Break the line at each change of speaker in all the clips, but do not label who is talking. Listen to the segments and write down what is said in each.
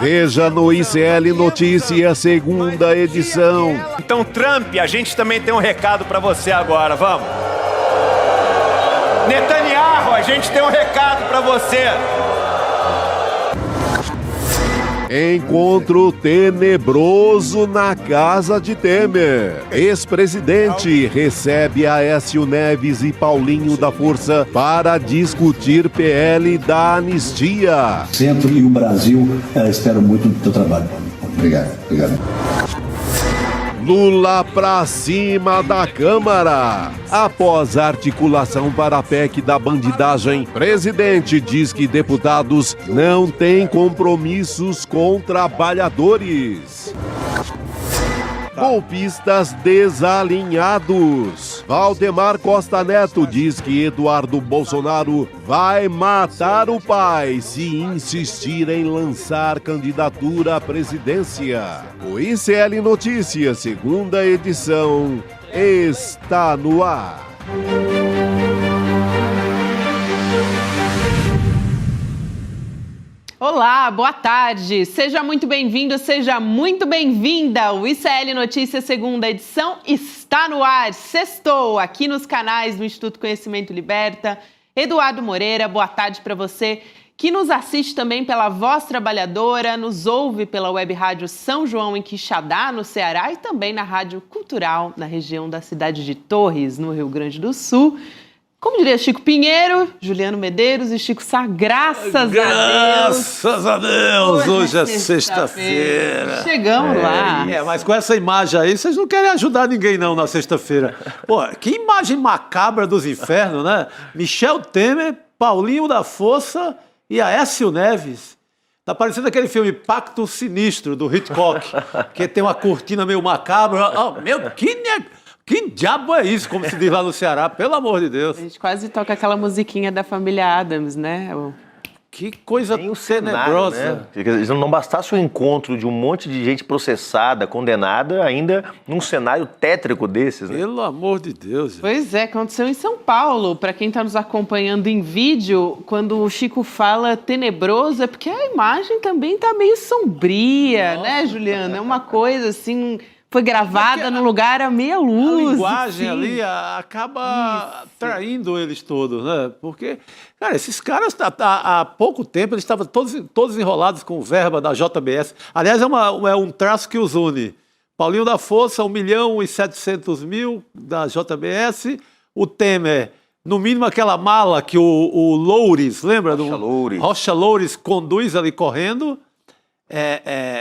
Veja no ICL Notícias, segunda edição.
Então, Trump, a gente também tem um recado para você agora, vamos. Netanyahu, a gente tem um recado para você.
Encontro tenebroso na casa de Temer. Ex-presidente recebe Aécio Neves e Paulinho da Força para discutir PL da anistia.
Centro e o Brasil esperam muito do teu trabalho. Obrigado.
Lula pra cima da Câmara. Após a articulação para a PEC da bandidagem, presidente diz que deputados não têm compromissos com trabalhadores. Golpistas desalinhados. Valdemar Costa Neto diz que Eduardo Bolsonaro vai matar o pai se insistir em lançar candidatura à presidência. O ICL Notícias, segunda edição, está no ar.
Olá, boa tarde. Seja muito bem-vindo, seja muito bem-vinda. O ICL Notícias, segunda edição, está no ar. Sextou aqui nos canais do Instituto Conhecimento Liberta. Eduardo Moreira, boa tarde para você que nos assiste também pela Voz Trabalhadora, nos ouve pela Web Rádio São João em Quixadá, no Ceará, e também na Rádio Cultural, na região da cidade de Torres, no Rio Grande do Sul. Como diria Chico Pinheiro, Juliano Medeiros e Chico Sá, graças a Deus.
Graças a Deus, hoje é sexta-feira.
Chegamos lá.
Mas com essa imagem aí, vocês não querem ajudar ninguém não na sexta-feira. Pô, que imagem macabra dos infernos, né? Michel Temer, Paulinho da Força e Aécio Neves. Tá parecendo aquele filme Pacto Sinistro, do Hitchcock, que tem uma cortina meio macabra. Oh, que diabo é isso, como se diz lá no Ceará, pelo amor de Deus.
A gente quase toca aquela musiquinha da família Addams, né?
Que coisa tenebrosa.
Né? Não bastasse o encontro de um monte de gente processada, condenada, ainda num cenário tétrico desses, né?
Pelo amor de Deus. Gente.
Pois é, aconteceu em São Paulo. Para quem está nos acompanhando em vídeo, quando o Chico fala tenebroso, é porque a imagem também está meio sombria, né, Juliana? É uma coisa assim... Foi gravada num lugar a meia luz.
A linguagem ali acaba traindo eles todos, né? Porque, cara, esses caras, há pouco tempo, eles estavam todos enrolados com verba da JBS. Aliás, é um traço que os une. Paulinho da Força, 1.700.000 da JBS. O Temer, no mínimo aquela mala que o Loures, lembra? Rocha Loures conduz ali correndo.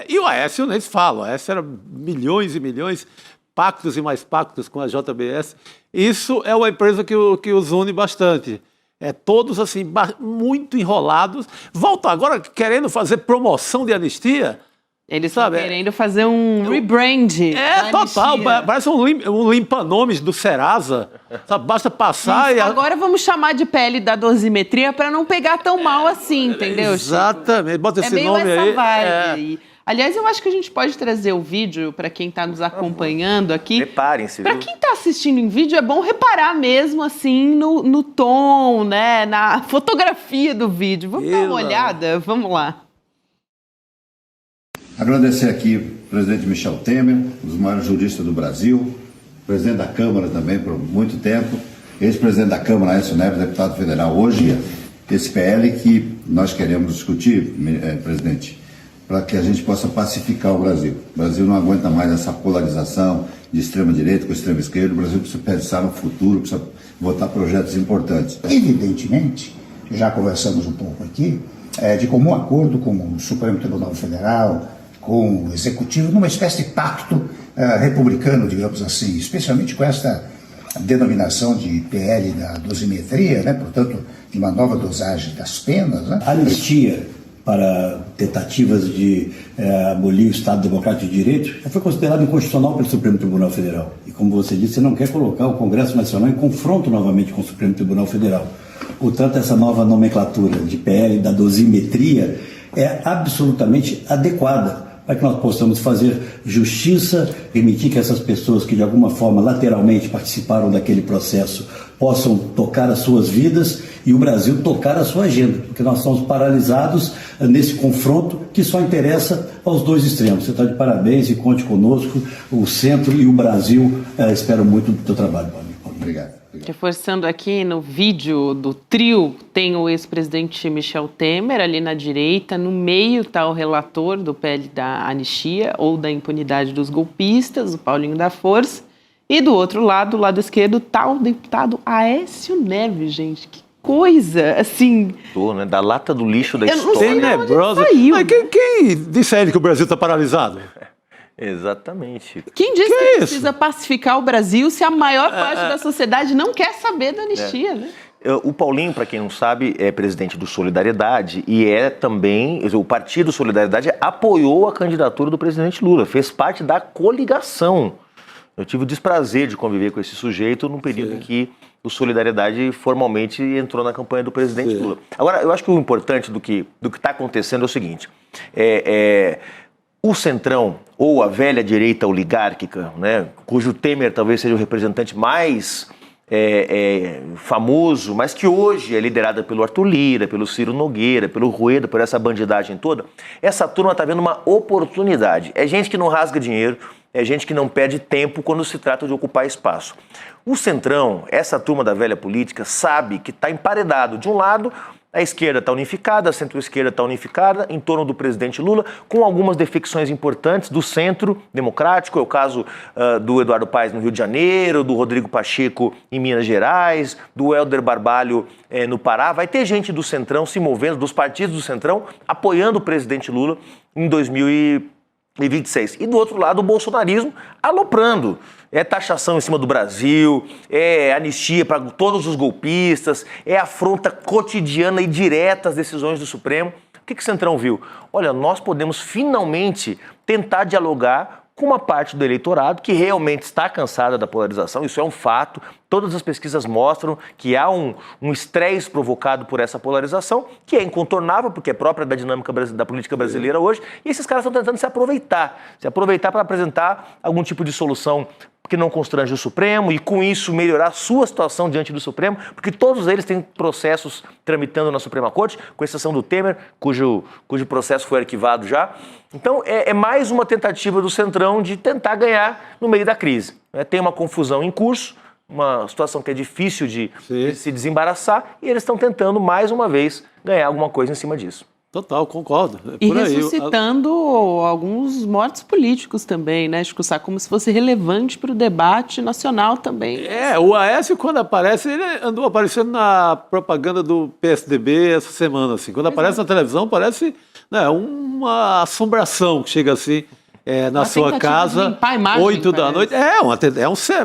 E o Aécio, eles falam, o Aécio era milhões e milhões, pactos e mais pactos com a JBS. Isso é uma empresa que os une bastante. Todos assim, muito enrolados. Voltam agora querendo fazer promoção de anistia.
Eles estão querendo fazer um rebrand.
Total. Parece um limpa-nomes do Serasa. Sabe? Basta passar
Agora vamos chamar de pele da dosimetria para não pegar tão mal assim, entendeu?
Exatamente. Bota esse nome aí.
É meio essa vibe. Aliás, eu acho que a gente pode trazer o vídeo para quem está nos acompanhando aqui.
Preparem-se,
viu? Para quem está assistindo em vídeo, é bom reparar mesmo assim no tom, né? Na fotografia do vídeo. Vamos dar uma olhada? Vamos lá.
Agradecer aqui o presidente Michel Temer, um dos maiores juristas do Brasil, presidente da Câmara também por muito tempo, ex-presidente da Câmara, Aécio Neves, deputado federal. Hoje, esse PL que nós queremos discutir, presidente, para que a gente possa pacificar o Brasil. O Brasil não aguenta mais essa polarização de extrema-direita com extrema-esquerda. O Brasil precisa pensar no futuro, precisa votar projetos importantes.
Evidentemente, já conversamos um pouco aqui, de comum acordo com o Supremo Tribunal Federal, com o Executivo, numa espécie de pacto republicano, digamos assim, especialmente com esta denominação de PL da dosimetria, né? Portanto, de uma nova dosagem das penas. Né?
Anistia para tentativas de abolir o Estado Democrático de Direito já foi considerado inconstitucional pelo Supremo Tribunal Federal. E como você disse, você não quer colocar o Congresso Nacional em confronto novamente com o Supremo Tribunal Federal. Portanto, essa nova nomenclatura de PL da dosimetria é absolutamente adequada para que nós possamos fazer justiça, permitir que essas pessoas que de alguma forma lateralmente participaram daquele processo possam tocar as suas vidas
e o Brasil tocar a sua agenda, porque nós estamos paralisados nesse confronto que só interessa aos dois extremos. Você está de parabéns e conte conosco, o Centro e o Brasil. Espero muito do teu trabalho, Paulinho.
Obrigado.
Reforçando aqui no vídeo do trio, tem o ex-presidente Michel Temer ali na direita, no meio está o relator do PL da anistia ou da impunidade dos golpistas, o Paulinho da Força, e do outro lado, do lado esquerdo, está o deputado Aécio Neves, gente, que coisa, assim...
Né? Da lata do lixo da história.
Tenebrosa. Mas quem disse a ele que o Brasil está paralisado?
Exatamente.
Quem disse que precisa pacificar o Brasil se a maior parte da sociedade não quer saber da anistia, né?
O Paulinho, para quem não sabe, é presidente do Solidariedade e é também, o Partido Solidariedade apoiou a candidatura do presidente Lula, fez parte da coligação. Eu tive o desprazer de conviver com esse sujeito num período em que o Solidariedade formalmente entrou na campanha do presidente Lula. Agora, eu acho que o importante do que está acontecendo é o seguinte, o Centrão, ou a velha direita oligárquica, né, cujo Temer talvez seja o representante mais famoso, mas que hoje é liderada pelo Arthur Lira, pelo Ciro Nogueira, pelo Rueda, por essa bandidagem toda, essa turma está vendo uma oportunidade. É gente que não rasga dinheiro, é gente que não perde tempo quando se trata de ocupar espaço. O Centrão, essa turma da velha política, sabe que está emparedado. De um lado, a esquerda está unificada, a centro-esquerda está unificada em torno do presidente Lula, com algumas defecções importantes do centro democrático, é o caso do Eduardo Paes no Rio de Janeiro, do Rodrigo Pacheco em Minas Gerais, do Helder Barbalho no Pará. Vai ter gente do Centrão se movendo, dos partidos do Centrão, apoiando o presidente Lula em 2026. E do outro lado, o bolsonarismo aloprando. É taxação em cima do Brasil, é anistia para todos os golpistas, é afronta cotidiana e direta às decisões do Supremo. O que o Centrão viu? Olha, nós podemos finalmente tentar dialogar com uma parte do eleitorado que realmente está cansada da polarização, isso é um fato. Todas as pesquisas mostram que há um estresse provocado por essa polarização, que é incontornável, porque é própria da dinâmica da política brasileira hoje, e esses caras estão tentando se aproveitar para apresentar algum tipo de solução que não constrange o Supremo e, com isso, melhorar a sua situação diante do Supremo, porque todos eles têm processos tramitando na Suprema Corte, com exceção do Temer, cujo processo foi arquivado já. Então, é mais uma tentativa do Centrão de tentar ganhar no meio da crise. Tem uma confusão em curso, uma situação que é difícil de se desembaraçar, e eles estão tentando, mais uma vez, ganhar alguma coisa em cima disso.
Total, concordo.
E ressuscitando alguns mortos políticos também, né, Chico Sá, como se fosse relevante para o debate nacional também.
O Aécio, quando aparece, ele andou aparecendo na propaganda do PSDB essa semana, assim. Quando aparece na televisão, parece uma assombração que chega assim na sua casa, 8 da noite.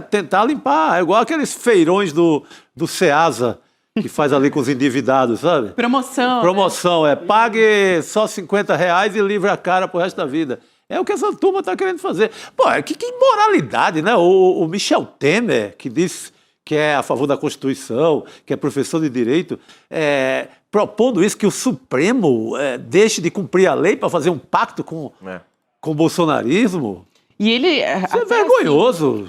Tentar limpar, é igual aqueles feirões do Ceasa, que faz ali com os endividados, sabe? Promoção, pague só R$50 e livre a cara pro resto da vida. É o que essa turma tá querendo fazer. Pô, que imoralidade, né? O Michel Temer, que diz que é a favor da Constituição, que é professor de Direito, propondo isso, que o Supremo deixe de cumprir a lei para fazer um pacto com o bolsonarismo.
E ele...
Isso é vergonhoso.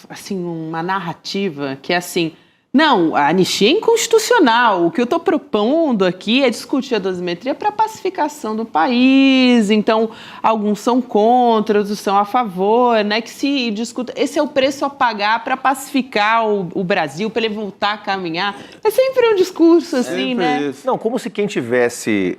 Assim, é uma narrativa que é assim... Não, a anistia é inconstitucional. O que eu estou propondo aqui é discutir a dosimetria para a pacificação do país. Então, alguns são contra, outros são a favor, né? Que se discuta. Esse é o preço a pagar para pacificar o Brasil, para ele voltar a caminhar. É sempre um discurso assim, né?
Isso. Não, como se quem tivesse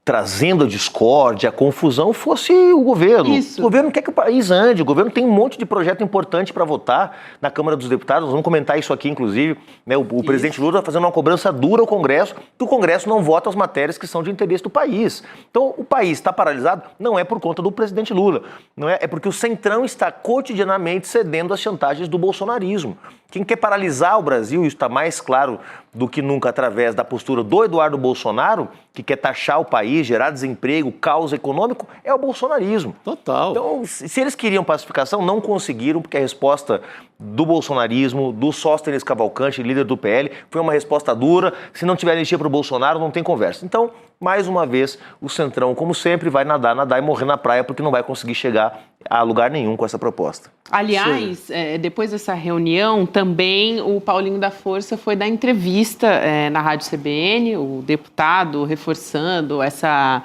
trazendo a discórdia, a confusão, fosse o governo.
Isso.
O governo quer que o país ande, o governo tem um monte de projeto importante para votar na Câmara dos Deputados, nós vamos comentar isso aqui, inclusive, né? O presidente Lula está fazendo uma cobrança dura ao Congresso, que o Congresso não vota as matérias que são de interesse do país. Então, o país está paralisado, não é por conta do presidente Lula, não é porque o Centrão está cotidianamente cedendo às chantagens do bolsonarismo. Quem quer paralisar o Brasil, isso está mais claro do que nunca através da postura do Eduardo Bolsonaro, que quer taxar o país, gerar desemprego, caos econômico, é o bolsonarismo.
Total.
Então, se eles queriam pacificação, não conseguiram, porque a resposta do bolsonarismo, do Sóstenes Cavalcante, líder do PL, foi uma resposta dura. Se não tiver anistia para o Bolsonaro, não tem conversa. Então, mais uma vez, o Centrão, como sempre, vai nadar e morrer na praia, porque não vai conseguir chegar a lugar nenhum com essa proposta.
Aliás, depois dessa reunião, também o Paulinho da Força foi dar entrevista na Rádio CBN, o deputado reforçando essa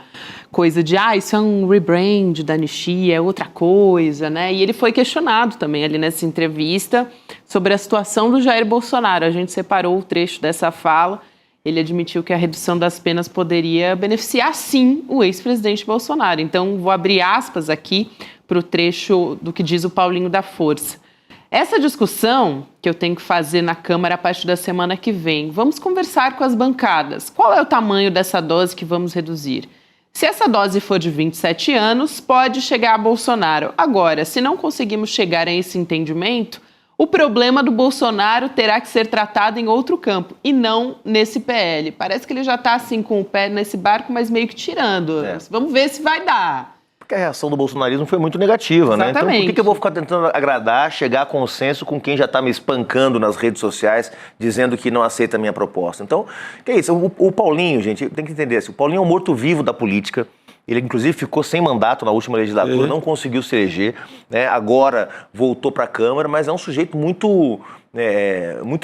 coisa de, isso é um rebrand da anistia, é outra coisa, né? E ele foi questionado também ali nessa entrevista sobre a situação do Jair Bolsonaro. A gente separou o trecho dessa fala. Ele admitiu que a redução das penas poderia beneficiar, sim, o ex-presidente Bolsonaro. Então, vou abrir aspas aqui para o trecho do que diz o Paulinho da Força. Essa discussão que eu tenho que fazer na Câmara a partir da semana que vem, vamos conversar com as bancadas. Qual é o tamanho dessa dose que vamos reduzir? Se essa dose for de 27 anos, pode chegar a Bolsonaro. Agora, se não conseguimos chegar a esse entendimento, o problema do Bolsonaro terá que ser tratado em outro campo e não nesse PL. Parece que ele já está assim com o pé nesse barco, mas meio que tirando. Vamos ver se vai dar.
Porque a reação do bolsonarismo foi muito negativa, né? Então por que eu vou ficar tentando agradar, chegar a consenso com quem já está me espancando nas redes sociais, dizendo que não aceita a minha proposta? Então, que é isso? O Paulinho, gente, tem que entender assim, o Paulinho é um morto-vivo da política. Ele, inclusive, ficou sem mandato na última legislatura, não conseguiu se eleger, né? Agora voltou para a Câmara, mas é um sujeito muito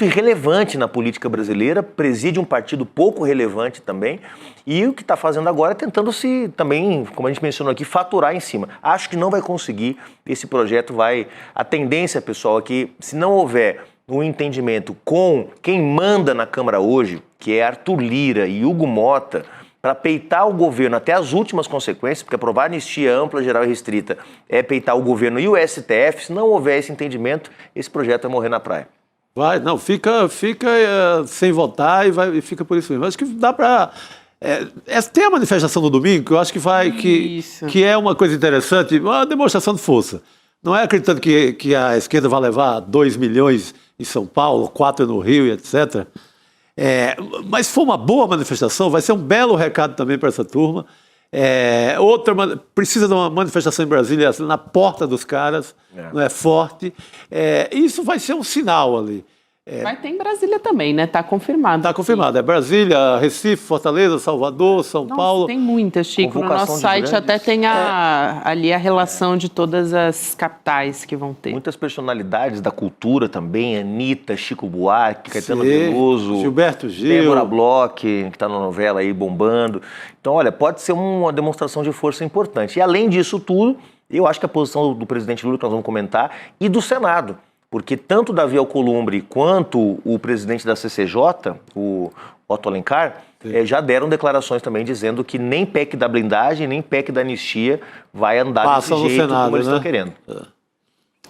irrelevante na política brasileira, preside um partido pouco relevante também, e o que está fazendo agora é tentando se também, como a gente mencionou aqui, faturar em cima. Acho que não vai conseguir, esse projeto vai... A tendência, pessoal, é que se não houver um entendimento com quem manda na Câmara hoje, que é Arthur Lira e Hugo Mota, para peitar o governo até as últimas consequências, porque aprovar anistia ampla, geral e restrita é peitar o governo e o STF, se não houver esse entendimento, esse projeto vai morrer na praia.
Vai, não, fica sem votar e fica por isso mesmo. Acho que dá para... tem a manifestação do domingo, que eu acho que é uma coisa interessante, uma demonstração de força. Não é acreditando que a esquerda vai levar 2 milhões em São Paulo, 4 no Rio e etc., mas se for uma boa manifestação, vai ser um belo recado também para essa turma. Precisa de uma manifestação em Brasília na porta dos caras, não é forte. Isso vai ser um sinal ali.
Vai ter em Brasília também, né? Está confirmado.
Está confirmado. É Brasília, Recife, Fortaleza, Salvador, São Paulo.
Tem muitas, Chico. No nosso site até tem ali a relação de todas as capitais que vão ter.
Muitas personalidades da cultura também, Anitta, Chico Buarque, Caetano Veloso,
Gilberto Gil,
Débora Bloch, que está na novela aí bombando. Então, olha, pode ser uma demonstração de força importante. E além disso tudo, eu acho que a posição do presidente Lula, que nós vamos comentar, e do Senado. Porque tanto Davi Alcolumbre quanto o presidente da CCJ, o Otto Alencar, já deram declarações também dizendo que nem PEC da blindagem, nem PEC da anistia vai andar desse jeito
Senado,
como eles
né?
estão querendo.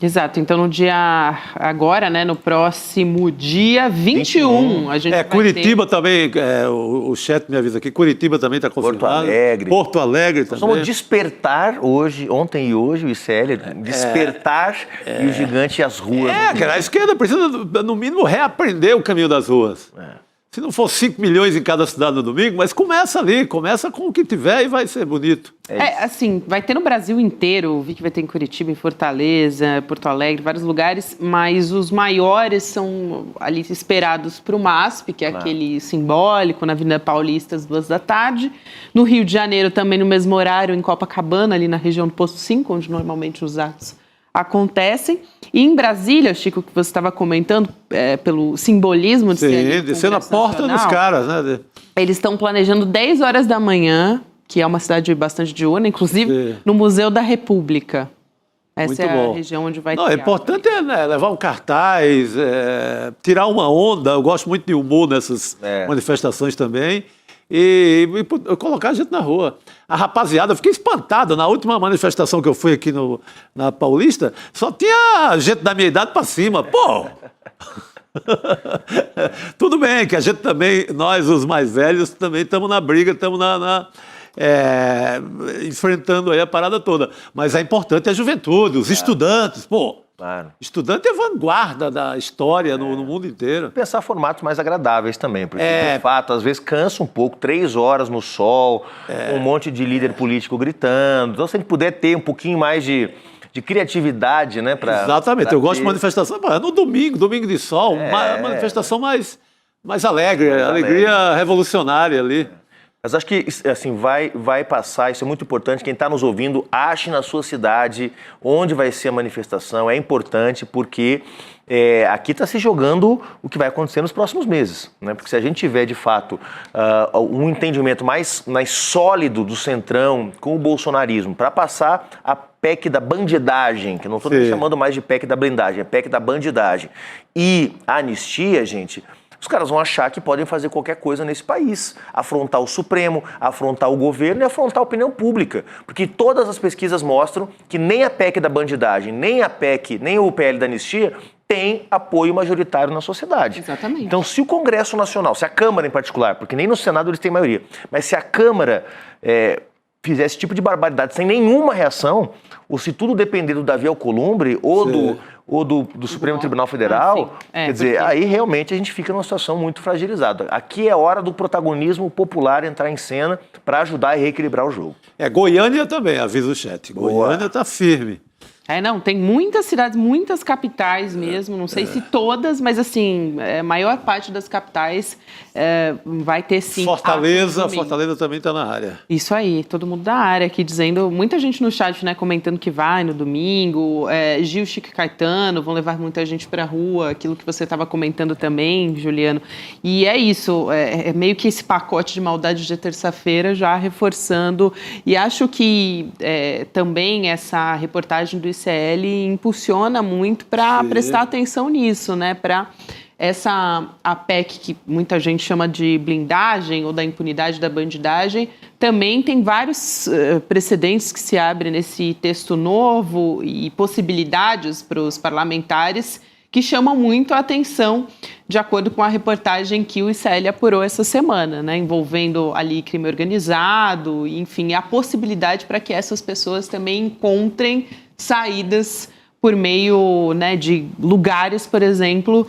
Exato, então no dia agora, né, no próximo dia 21, a gente vai
Curitiba também, o chat me avisa aqui, Curitiba também está confirmado. Porto Alegre também.
Nós vamos despertar hoje, ontem e hoje, o ICL, despertar e o gigante e as ruas.
Cara, a esquerda precisa, no mínimo, reaprender o caminho das ruas. Se não for 5 milhões em cada cidade no domingo, mas começa ali, começa com o que tiver e vai ser bonito.
Assim, vai ter no Brasil inteiro, vi que vai ter em Curitiba, em Fortaleza, Porto Alegre, vários lugares, mas os maiores são ali esperados para o MASP, que é aquele simbólico, na Avenida Paulista, às 2h. No Rio de Janeiro, também no mesmo horário, em Copacabana, ali na região do Posto 5, onde normalmente os atos acontecem. E em Brasília, Chico, que você estava comentando, pelo simbolismo de ser
descer na porta dos caras, né?
Eles estão planejando 10 horas da manhã, que é uma cidade bastante diurna, inclusive no Museu da República. Essa é a região onde vai ter.
É importante levar um cartaz, tirar uma onda. Eu gosto muito de humor nessas manifestações também. E colocar a gente na rua. A rapaziada, eu fiquei espantado. Na última manifestação que eu fui aqui na Paulista, só tinha gente da minha idade para cima. Pô! Tudo bem, que a gente também, nós os mais velhos, também estamos na briga, estamos enfrentando aí a parada toda. Mas é importante a juventude, os estudantes, pô.
Claro.
Estudante é vanguarda da história no mundo inteiro.
Pensar formatos mais agradáveis também, porque de fato, às vezes cansa um pouco, 3 horas no sol, um monte de líder político gritando. Então, se a gente puder ter um pouquinho mais de criatividade, né?
Exatamente, eu gosto de manifestação, no domingo de sol, uma manifestação mais alegre, alegria revolucionária ali.
Mas acho que assim, vai passar, isso é muito importante. Quem está nos ouvindo, ache na sua cidade onde vai ser a manifestação. É importante porque aqui está se jogando o que vai acontecer nos próximos meses, né? Porque se a gente tiver, de fato, um entendimento mais sólido do Centrão com o bolsonarismo para passar a PEC da bandidagem, que eu não estou nem chamando mais de PEC da blindagem, é PEC da bandidagem, e a anistia, gente... Os caras vão achar que podem fazer qualquer coisa nesse país, afrontar o Supremo, afrontar o governo e afrontar a opinião pública. Porque todas as pesquisas mostram que nem a PEC da bandidagem, nem a PEC, nem o PL da anistia tem apoio majoritário na sociedade.
Exatamente.
Então, se o Congresso Nacional, se a Câmara em particular, porque nem no Senado eles têm maioria, mas se a Câmara fizer esse tipo de barbaridade sem nenhuma reação, ou se tudo depender do Davi Alcolumbre ou do Supremo Tribunal Federal, quer dizer, aí realmente a gente fica numa situação muito fragilizada. Aqui é hora do protagonismo popular entrar em cena para ajudar a reequilibrar o jogo.
Goiânia também, avisa o chat. Goiânia está firme.
Não, tem muitas cidades, muitas capitais mesmo, não sei se todas, mas assim, a maior parte das capitais vai ter sim.
Fortaleza também está na área.
Isso aí, todo mundo da área aqui dizendo, muita gente no chat, né, comentando que vai no domingo, Gil, Chico e Caetano vão levar muita gente para a rua, aquilo que você estava comentando também, Juliano, e é isso, é meio que esse pacote de maldade de terça-feira já reforçando, e acho que também essa reportagem do ICL impulsiona muito para prestar atenção nisso, né? Para a PEC, que muita gente chama de blindagem ou da impunidade da bandidagem, também tem vários precedentes que se abrem nesse texto novo e possibilidades para os parlamentares que chamam muito a atenção, de acordo com a reportagem que o ICL apurou essa semana, né, envolvendo ali crime organizado, enfim, a possibilidade para que essas pessoas também encontrem saídas por meio, né, de lugares, por exemplo,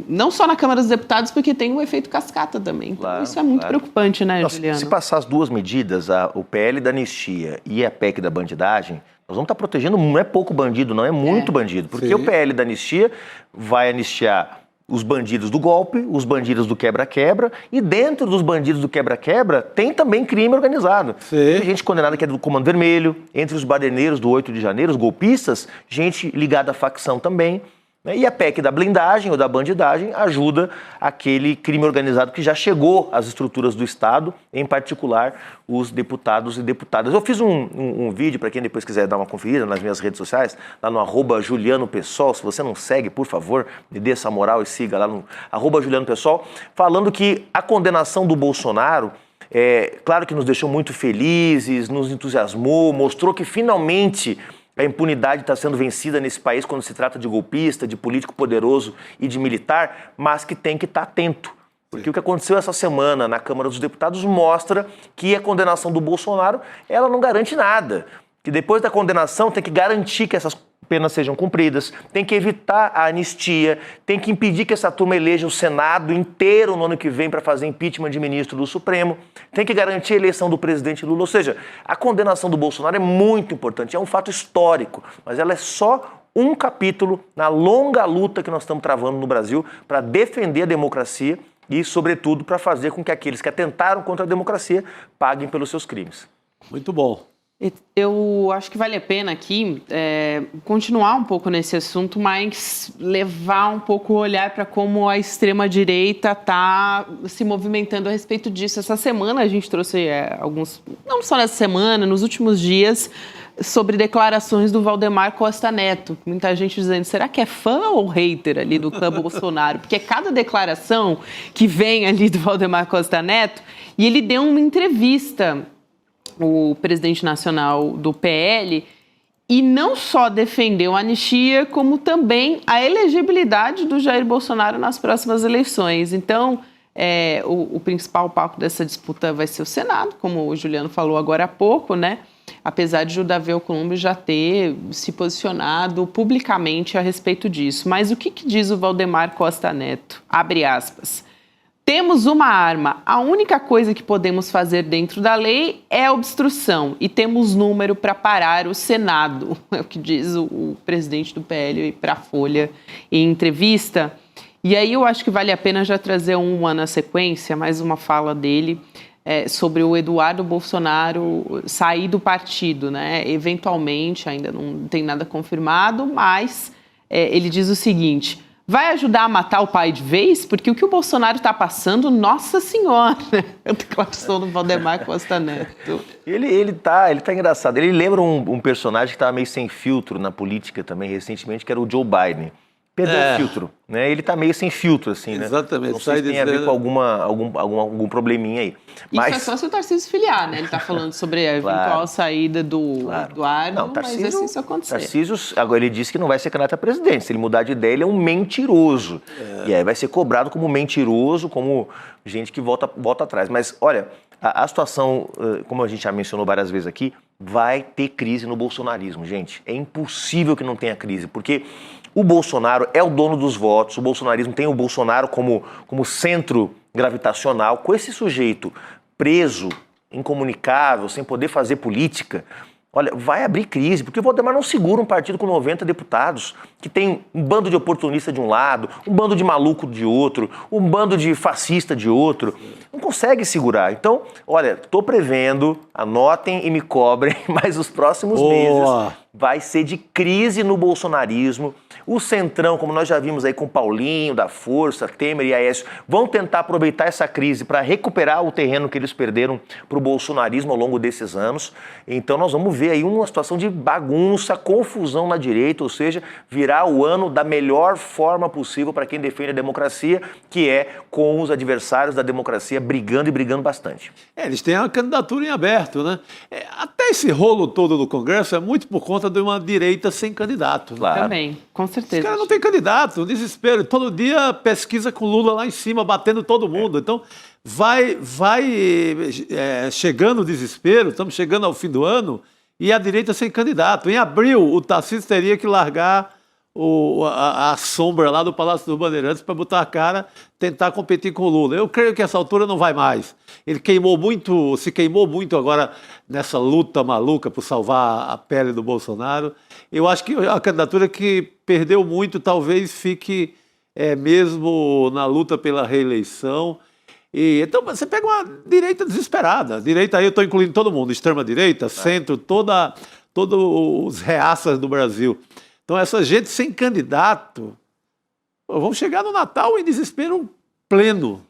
não só na Câmara dos Deputados, porque tem um efeito cascata também. Então, claro, isso é muito preocupante, né, Juliano?
Se passar as duas medidas, o PL da anistia e a PEC da bandidagem, nós vamos estar protegendo, não é pouco bandido, não, é muito bandido. Porque o PL da anistia vai anistiar os bandidos do golpe, os bandidos do quebra-quebra, e dentro dos bandidos do quebra-quebra tem também crime organizado. Tem gente condenada que é do Comando Vermelho, entre os baderneiros do 8 de janeiro, os golpistas, gente ligada à facção também. E a PEC da blindagem ou da bandidagem ajuda aquele crime organizado que já chegou às estruturas do Estado, em particular os deputados e deputadas. Eu fiz um vídeo, para quem depois quiser dar uma conferida nas minhas redes sociais, lá no @JulianoPessoal. Se você não segue, por favor, me dê essa moral e siga lá no @JulianoPessoal, falando que a condenação do Bolsonaro, claro que nos deixou muito felizes, nos entusiasmou, mostrou que finalmente a impunidade está sendo vencida nesse país quando se trata de golpista, de político poderoso e de militar, mas que tem que estar atento. Porque o que aconteceu essa semana na Câmara dos Deputados mostra que a condenação do Bolsonaro, ela não garante nada. Que depois da condenação tem que garantir que essas penas sejam cumpridas, tem que evitar a anistia, tem que impedir que essa turma eleja o Senado inteiro no ano que vem para fazer impeachment de ministro do Supremo, tem que garantir a eleição do presidente Lula. Ou seja, a condenação do Bolsonaro é muito importante, é um fato histórico, mas ela é só um capítulo na longa luta que nós estamos travando no Brasil para defender a democracia e, sobretudo, para fazer com que aqueles que atentaram contra a democracia paguem pelos seus crimes.
Muito bom.
Eu acho que vale a pena aqui continuar um pouco nesse assunto, mas levar um pouco o olhar para como a extrema-direita está se movimentando a respeito disso. Essa semana a gente trouxe alguns, não só nessa semana, nos últimos dias, sobre declarações do Valdemar Costa Neto. Muita gente dizendo, será que é fã ou hater ali do clã Bolsonaro? Porque cada declaração que vem ali do Valdemar Costa Neto, e ele deu uma entrevista, o presidente nacional do PL, e não só defendeu a anistia, como também a elegibilidade do Jair Bolsonaro nas próximas eleições. Então, o principal palco dessa disputa vai ser o Senado, como o Juliano falou agora há pouco, né? Apesar de o Davi Alcolumbre já ter se posicionado publicamente a respeito disso. Mas o que diz o Valdemar Costa Neto? Abre aspas. Temos uma arma. A única coisa que podemos fazer dentro da lei é a obstrução. E temos número para parar o Senado. É o que diz o presidente do PL para a Folha em entrevista. E aí eu acho que vale a pena já trazer uma na sequência, mais uma fala dele. sobre o Eduardo Bolsonaro sair do partido, né? Eventualmente, ainda não tem nada confirmado, mas ele diz o seguinte: vai ajudar a matar o pai de vez? Porque o que o Bolsonaro está passando, nossa senhora, a declaração do Valdemar Costa Neto.
Ele tá engraçado. Ele lembra um personagem que estava meio sem filtro na política também recentemente, que era o Joe Biden. Perdeu o filtro, né? Ele tá meio sem filtro, assim, né?
Exatamente.
Não sei se tem a ver com algum probleminha aí.
Isso é só se o Tarcísio filiar, né? Ele tá falando sobre a eventual saída do Eduardo,
não, Tarcísio,
mas assim isso acontecer.
Tarcísio, agora ele disse que não vai ser candidato a presidente. Se ele mudar de ideia, ele é um mentiroso. E aí vai ser cobrado como mentiroso, como gente que volta atrás. Mas, olha, a situação, como a gente já mencionou várias vezes aqui, vai ter crise no bolsonarismo, gente. É impossível que não tenha crise, porque o Bolsonaro é o dono dos votos, o bolsonarismo tem o Bolsonaro como centro gravitacional. Com esse sujeito preso, incomunicável, sem poder fazer política, olha, vai abrir crise, porque o Valdemar não segura um partido com 90 deputados, que tem um bando de oportunista de um lado, um bando de maluco de outro, um bando de fascista de outro. Não consegue segurar. Então, olha, estou prevendo, anotem e me cobrem, mas os próximos meses vai ser de crise no bolsonarismo. O Centrão, como nós já vimos aí com Paulinho, da Força, Temer e Aécio, vão tentar aproveitar essa crise para recuperar o terreno que eles perderam para o bolsonarismo ao longo desses anos. Então nós vamos ver aí uma situação de bagunça, confusão na direita, ou seja, virar o ano da melhor forma possível para quem defende a democracia, que é com os adversários da democracia brigando e brigando bastante.
Eles têm a candidatura em aberto, né? Até esse rolo todo do Congresso é muito por conta de uma direita sem candidato.
Claro.
Também, com certeza.
Os caras não têm candidato, um desespero. Todo dia pesquisa com Lula lá em cima, batendo todo mundo. Então, vai chegando o desespero, estamos chegando ao fim do ano, e a direita sem candidato. Em abril, o Tarcísio teria que largar a sombra lá do Palácio dos Bandeirantes para botar a cara, tentar competir com o Lula. Eu creio que essa altura não vai mais. Ele se queimou muito agora nessa luta maluca por salvar a pele do Bolsonaro. Eu acho que a candidatura que perdeu muito talvez fique mesmo na luta pela reeleição. Então você pega uma direita desesperada. Direita aí eu estou incluindo todo mundo, extrema-direita, centro, todos os reaças do Brasil. Então essa gente sem candidato, vamos chegar no Natal em desespero pleno.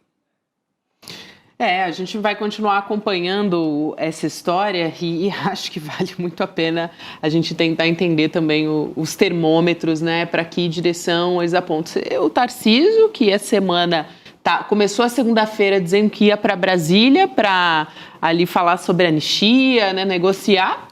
A gente vai continuar acompanhando essa história e acho que vale muito a pena a gente tentar entender também os termômetros, né, para que direção eles apontam. O Tarcísio, que essa semana começou a segunda-feira dizendo que ia para Brasília para ali falar sobre anistia, né, negociar.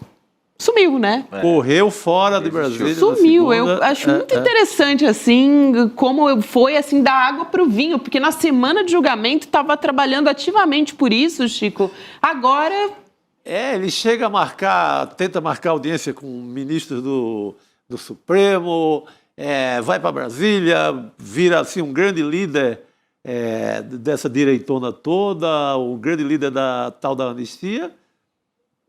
Sumiu, né?
Correu fora de Brasília.
Sumiu. Eu acho muito interessante, assim, como foi, assim, da água para o vinho, porque na semana de julgamento estava trabalhando ativamente por isso, Chico. Agora...
ele chega tenta marcar audiência com ministros do Supremo, vai para Brasília, vira, assim, um grande líder dessa direitona toda, o grande líder da tal da anistia.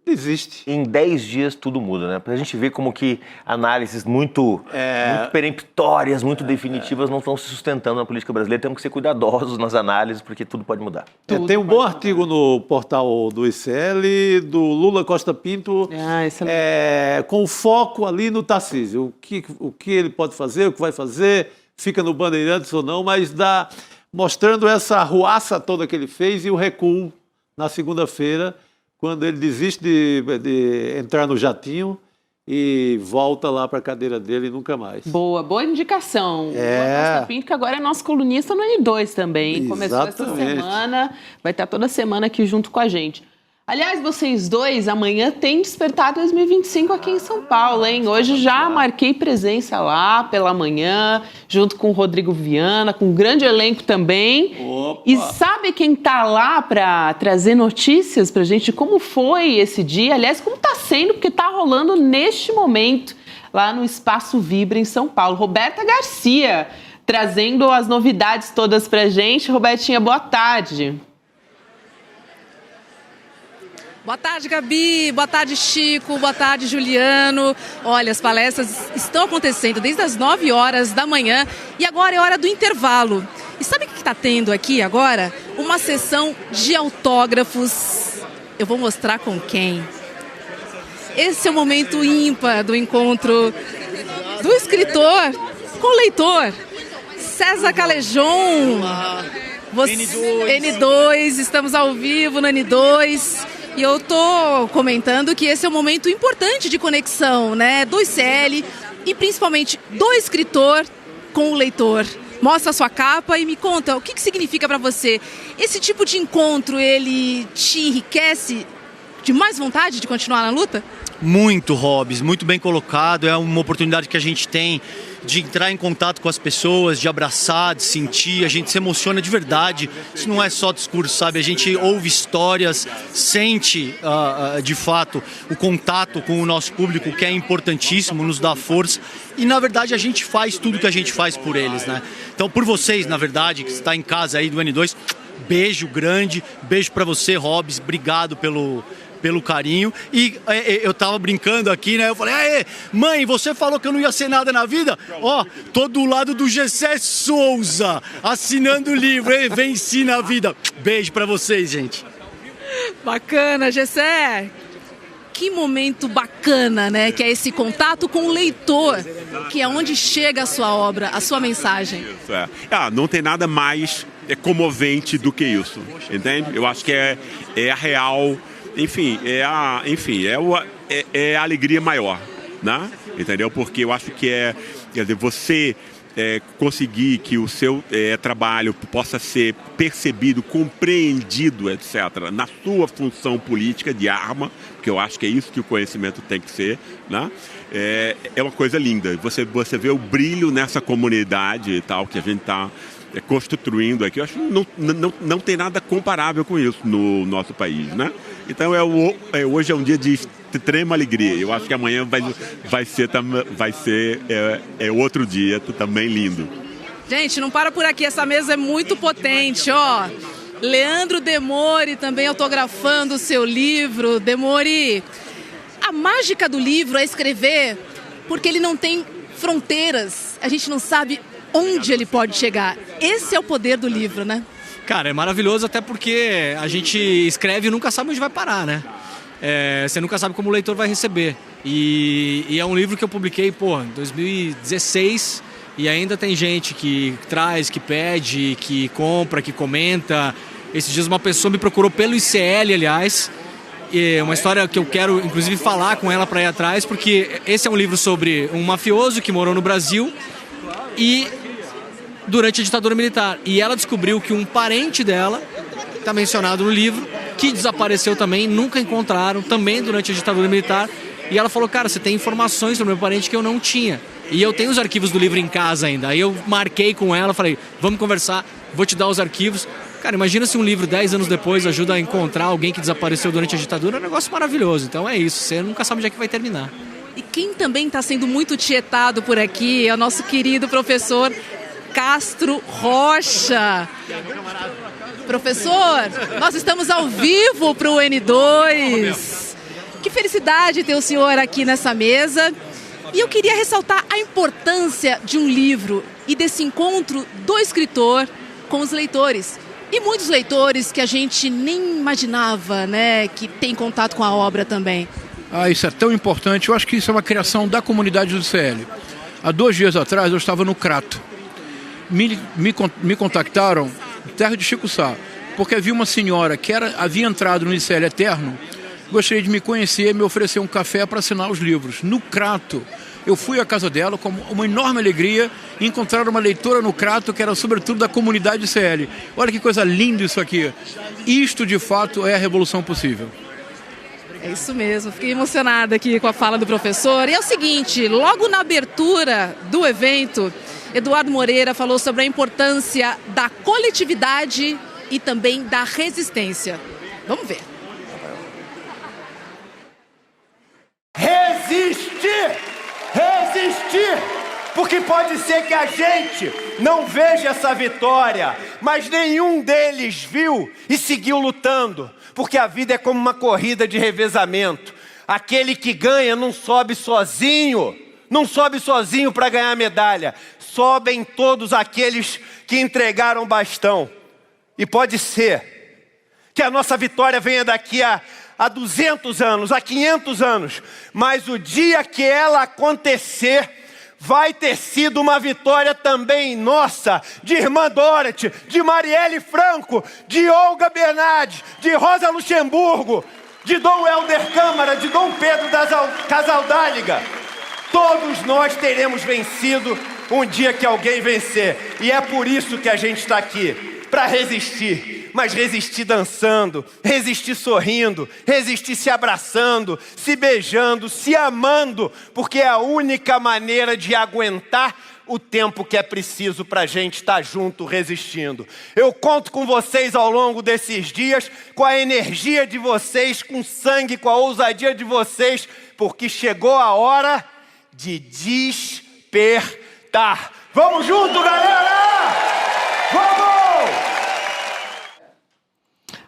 Desiste.
Em 10 dias tudo muda, né? Pra gente ver como que análises muito peremptórias, muito definitivas não estão se sustentando na política brasileira. Temos que ser cuidadosos nas análises, porque tudo pode mudar.
Tem um bom artigo no portal do ICL, do Lula Costa Pinto, com foco ali no Tarcísio. O que ele pode fazer, o que vai fazer, fica no Bandeirantes ou não, mas mostrando essa arruaça toda que ele fez e o recuo na segunda-feira, quando ele desiste de entrar no jatinho e volta lá para a cadeira dele e nunca mais.
Boa indicação. Costa Pinto, que agora é nosso colunista no N2 também.
Exatamente.
Começou essa semana, vai estar toda semana aqui junto com a gente. Aliás, vocês dois, amanhã tem Despertar 2025 aqui em São Paulo, hein? Hoje já marquei presença lá pela manhã, junto com o Rodrigo Viana, com um grande elenco também.
Opa.
E sabe quem tá lá para trazer notícias pra gente de como foi esse dia? Aliás, como tá sendo, porque tá rolando neste momento lá no Espaço Vibra em São Paulo. Roberta Garcia, trazendo as novidades todas pra gente. Robertinha, boa tarde.
Boa tarde, Gabi. Boa tarde, Chico. Boa tarde, Juliano. Olha, as palestras estão acontecendo desde as 9 horas da manhã e agora é hora do intervalo. E sabe o que está tendo aqui agora? uma sessão de autógrafos. Eu vou mostrar com quem. Esse é o momento ímpar do encontro do escritor com o leitor. César Calejon. N2, estamos ao vivo no N2. E eu tô comentando que esse é um momento importante de conexão, né? Do ICL e principalmente do escritor com o leitor. Mostra a sua capa e me conta o que significa para você. Esse tipo de encontro, ele te enriquece de mais vontade de continuar na luta?
Muito, Hobbs, muito bem colocado. É uma oportunidade que a gente tem de entrar em contato com as pessoas, de abraçar, de sentir. A gente se emociona de verdade. Isso não é só discurso, sabe? A gente ouve histórias, sente de fato o contato com o nosso público, que é importantíssimo, nos dá força. E na verdade a gente faz tudo que a gente faz por eles, né? Então, por vocês, na verdade, que está em casa aí do N2, beijo grande, beijo para você, Hobbs, obrigado pelo carinho. E eu tava brincando aqui, né? Eu falei, mãe, você falou que eu não ia ser nada na vida? Ó, tô do lado do Gessé Souza, assinando o livro, hein? Venci na vida. Beijo pra vocês, gente.
Bacana, Gessé. Que momento bacana, né? Que é esse contato com o leitor, que é onde chega a sua obra, a sua mensagem.
Isso, não tem nada mais comovente do que isso, entende? Eu acho que é a real... Enfim, é a alegria maior, né? Entendeu? Porque eu acho que quer dizer, você conseguir que o seu trabalho possa ser percebido, compreendido, etc., na sua função política de arma, porque eu acho que é isso que o conhecimento tem que ser, né? É uma coisa linda. Você vê o brilho nessa comunidade e tal, que a gente está construindo aqui. Eu acho que não tem nada comparável com isso no nosso país, né? Então hoje é um dia de extrema alegria. Eu acho que amanhã vai ser outro dia também lindo.
Gente, não para por aqui, essa mesa é muito potente, ó. Leandro Demore também autografando o seu livro. Demore, a mágica do livro é escrever porque ele não tem fronteiras. A gente não sabe onde ele pode chegar. Esse é o poder do livro, né?
Cara, é maravilhoso até porque a gente escreve e nunca sabe onde vai parar, né? Você nunca sabe como o leitor vai receber. E é um livro que eu publiquei, em 2016, e ainda tem gente que traz, que pede, que compra, que comenta. Esses dias uma pessoa me procurou pelo ICL, aliás. É uma história que eu quero, inclusive, falar com ela para ir atrás, porque esse é um livro sobre um mafioso que morou no Brasil e durante a ditadura militar. E ela descobriu que um parente dela, está mencionado no livro, que desapareceu também, nunca encontraram, também durante a ditadura militar. E ela falou, cara, você tem informações sobre meu parente que eu não tinha. E eu tenho os arquivos do livro em casa ainda. Aí eu marquei com ela, falei, vamos conversar, vou te dar os arquivos. Cara, imagina se um livro 10 anos depois ajuda a encontrar alguém que desapareceu durante a ditadura, é um negócio maravilhoso. Então é isso, você nunca sabe onde é que vai terminar.
E quem também está sendo muito tietado por aqui é o nosso querido professor Castro Rocha. Professor, nós estamos ao vivo para o N2. Que felicidade ter o senhor aqui nessa mesa. E eu queria ressaltar a importância de um livro e desse encontro do escritor com os leitores. E muitos leitores que a gente nem imaginava, né, que tem contato com a obra também.
Isso é tão importante. Eu acho que isso é uma criação da comunidade do ICL. Há 2 dias atrás eu estava no Crato. Me contactaram, terra de Chico Sá, porque havia uma senhora que havia entrado no ICL Eterno, gostaria de me conhecer e me oferecer um café para assinar os livros. No Crato, eu fui à casa dela com uma enorme alegria e encontrar uma leitora no Crato que era sobretudo da comunidade ICL. Olha que coisa linda isso aqui. Isto, de fato, é a revolução possível.
É isso mesmo, fiquei emocionada aqui com a fala do professor. E é o seguinte, logo na abertura do evento, Eduardo Moreira falou sobre a importância da coletividade e também da resistência. Vamos ver.
Resistir! Resistir! Porque pode ser que a gente não veja essa vitória, mas nenhum deles viu e seguiu lutando. Porque a vida é como uma corrida de revezamento. Aquele que ganha não sobe sozinho. Não sobe sozinho para ganhar medalha. Sobem todos aqueles que entregaram bastão. E pode ser que a nossa vitória venha daqui a 200 anos, a 500 anos. Mas o dia que ela acontecer, vai ter sido uma vitória também nossa, de Irmã Dorothy, de Marielle Franco, de Olga Bernardes, de Rosa Luxemburgo, de Dom Helder Câmara, de Dom Pedro Casaldáliga. Todos nós teremos vencido um dia que alguém vencer. E é por isso que a gente está aqui, para resistir. Mas resistir dançando, resistir sorrindo, resistir se abraçando, se beijando, se amando, porque é a única maneira de aguentar o tempo que é preciso para a gente estar junto resistindo. Eu conto com vocês ao longo desses dias, com a energia de vocês, com o sangue, com a ousadia de vocês, porque chegou a hora de despertar. Vamos junto, galera! Vamos!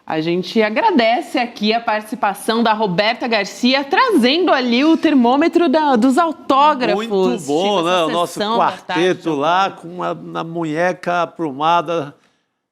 A gente agradece aqui a participação da Roberta Garcia, trazendo ali o termômetro dos autógrafos.
Muito bom, né? O nosso quarteto
tarde,
lá, com na munheca aprumada,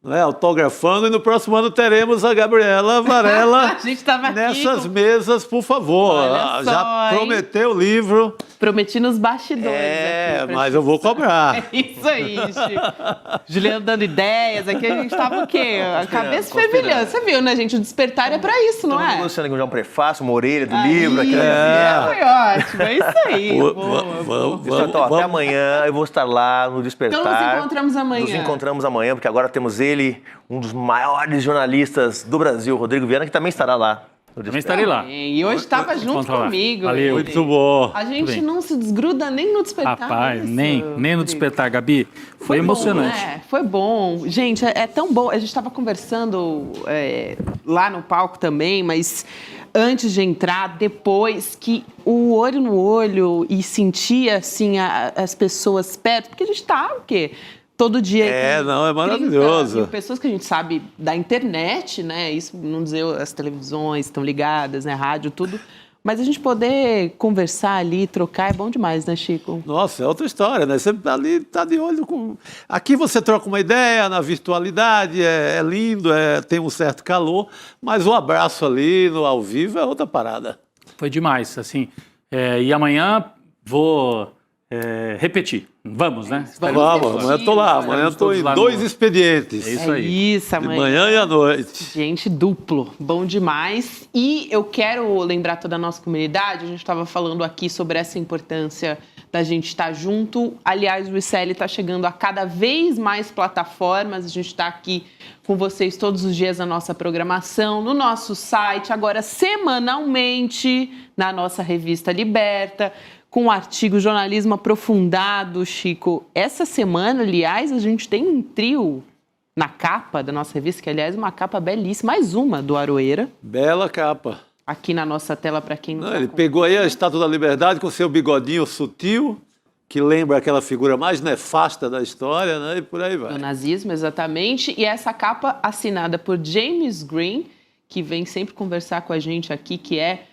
né? Autografando. E no próximo ano teremos a Gabriela Varela
a gente tava
nessas mesas, por favor.
Olha só,
já prometeu o livro.
Prometi nos bastidores.
Aqui, mas eu vou cobrar.
É isso aí, Chico. Juliano dando ideias, aqui a gente tava o quê? A cabeça fervilhando. Você viu, né, gente? O despertar é pra isso, não é?
Você já um prefácio, uma orelha do livro. Aqui,
foi ótimo, é isso aí.
Até amanhã eu vou estar lá no Despertar.
Então nos encontramos amanhã.
Nos encontramos amanhã, porque agora temos ele, um dos maiores jornalistas do Brasil, Rodrigo Viana, que também estará lá.
Também estarei lá.
E hoje estava junto comigo.
Valeu.
Muito bom.
A gente não se desgruda nem no Despertar.
Rapaz, nem no Despertar, Gabi. Foi emocionante.
Bom, foi bom. Gente, é tão bom. A gente estava conversando lá no palco também, mas antes de entrar, depois, que o olho no olho e sentir, assim, as pessoas perto. Porque a gente está, o quê? Todo dia.
É maravilhoso.
30 mil pessoas que a gente sabe da internet, né? Isso não dizer as televisões estão ligadas, né? Rádio, tudo. Mas a gente poder conversar ali, trocar, é bom demais, né, Chico?
Nossa, é outra história, né? Você ali tá de olho com... Aqui você troca uma ideia na virtualidade, é lindo, tem um certo calor, mas o abraço ali no ao vivo é outra parada.
Foi demais, assim. E amanhã vou repetir. Vamos, né?
Vamos, amanhã eu tô lá. Amanhã eu tô em 2 expedientes.
É isso aí.
Isso, amanhã.
De manhã e à noite.
Gente, duplo. Bom demais. E eu quero lembrar toda a nossa comunidade, a gente estava falando aqui sobre essa importância da gente estar junto. Aliás, o ICL está chegando a cada vez mais plataformas. A gente está aqui com vocês todos os dias na nossa programação, no nosso site, agora semanalmente, na nossa revista Liberta, com o artigo Jornalismo Aprofundado, Chico. Essa semana, aliás, a gente tem um trio na capa da nossa revista, que, aliás, é uma capa belíssima, mais uma do Aroeira.
Bela capa.
Aqui na nossa tela, para quem não
Ele pegou aí a Estátua da Liberdade com seu bigodinho sutil, que lembra aquela figura mais nefasta da história, né? E por aí vai.
Do nazismo, exatamente. E essa capa assinada por James Green, que vem sempre conversar com a gente aqui, que é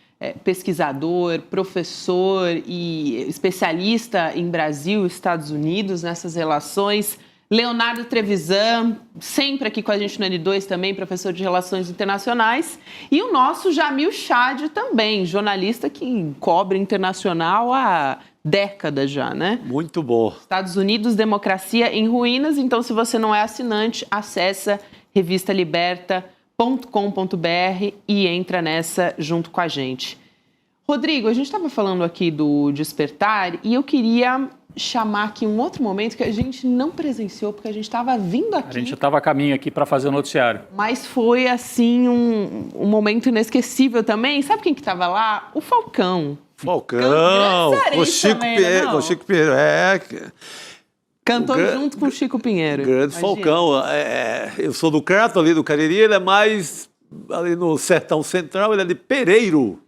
pesquisador, professor e especialista em Brasil e Estados Unidos, nessas relações. Leonardo Trevisan, sempre aqui com a gente no N2 também, professor de Relações Internacionais. E o nosso Jamil Chad também, jornalista que cobre internacional há décadas já, né?
Muito bom.
Estados Unidos, democracia em ruínas. Então, se você não é assinante, acessa revistaliberta.com.br e entra nessa junto com a gente. Rodrigo, a gente estava falando aqui do Despertar e eu queria chamar aqui um outro momento que a gente não presenciou, porque a gente estava vindo aqui.
A gente estava a caminho aqui para fazer o noticiário.
Mas foi, assim, um momento inesquecível também. Sabe quem que estava lá? O Falcão.
Falcão, o Chico Pinheiro.
Cantou junto com o Chico Pinheiro.
Grande Falcão. Eu sou do Crato, ali do Cariri, ele é mais ali no Sertão Central, ele é de Pereiro.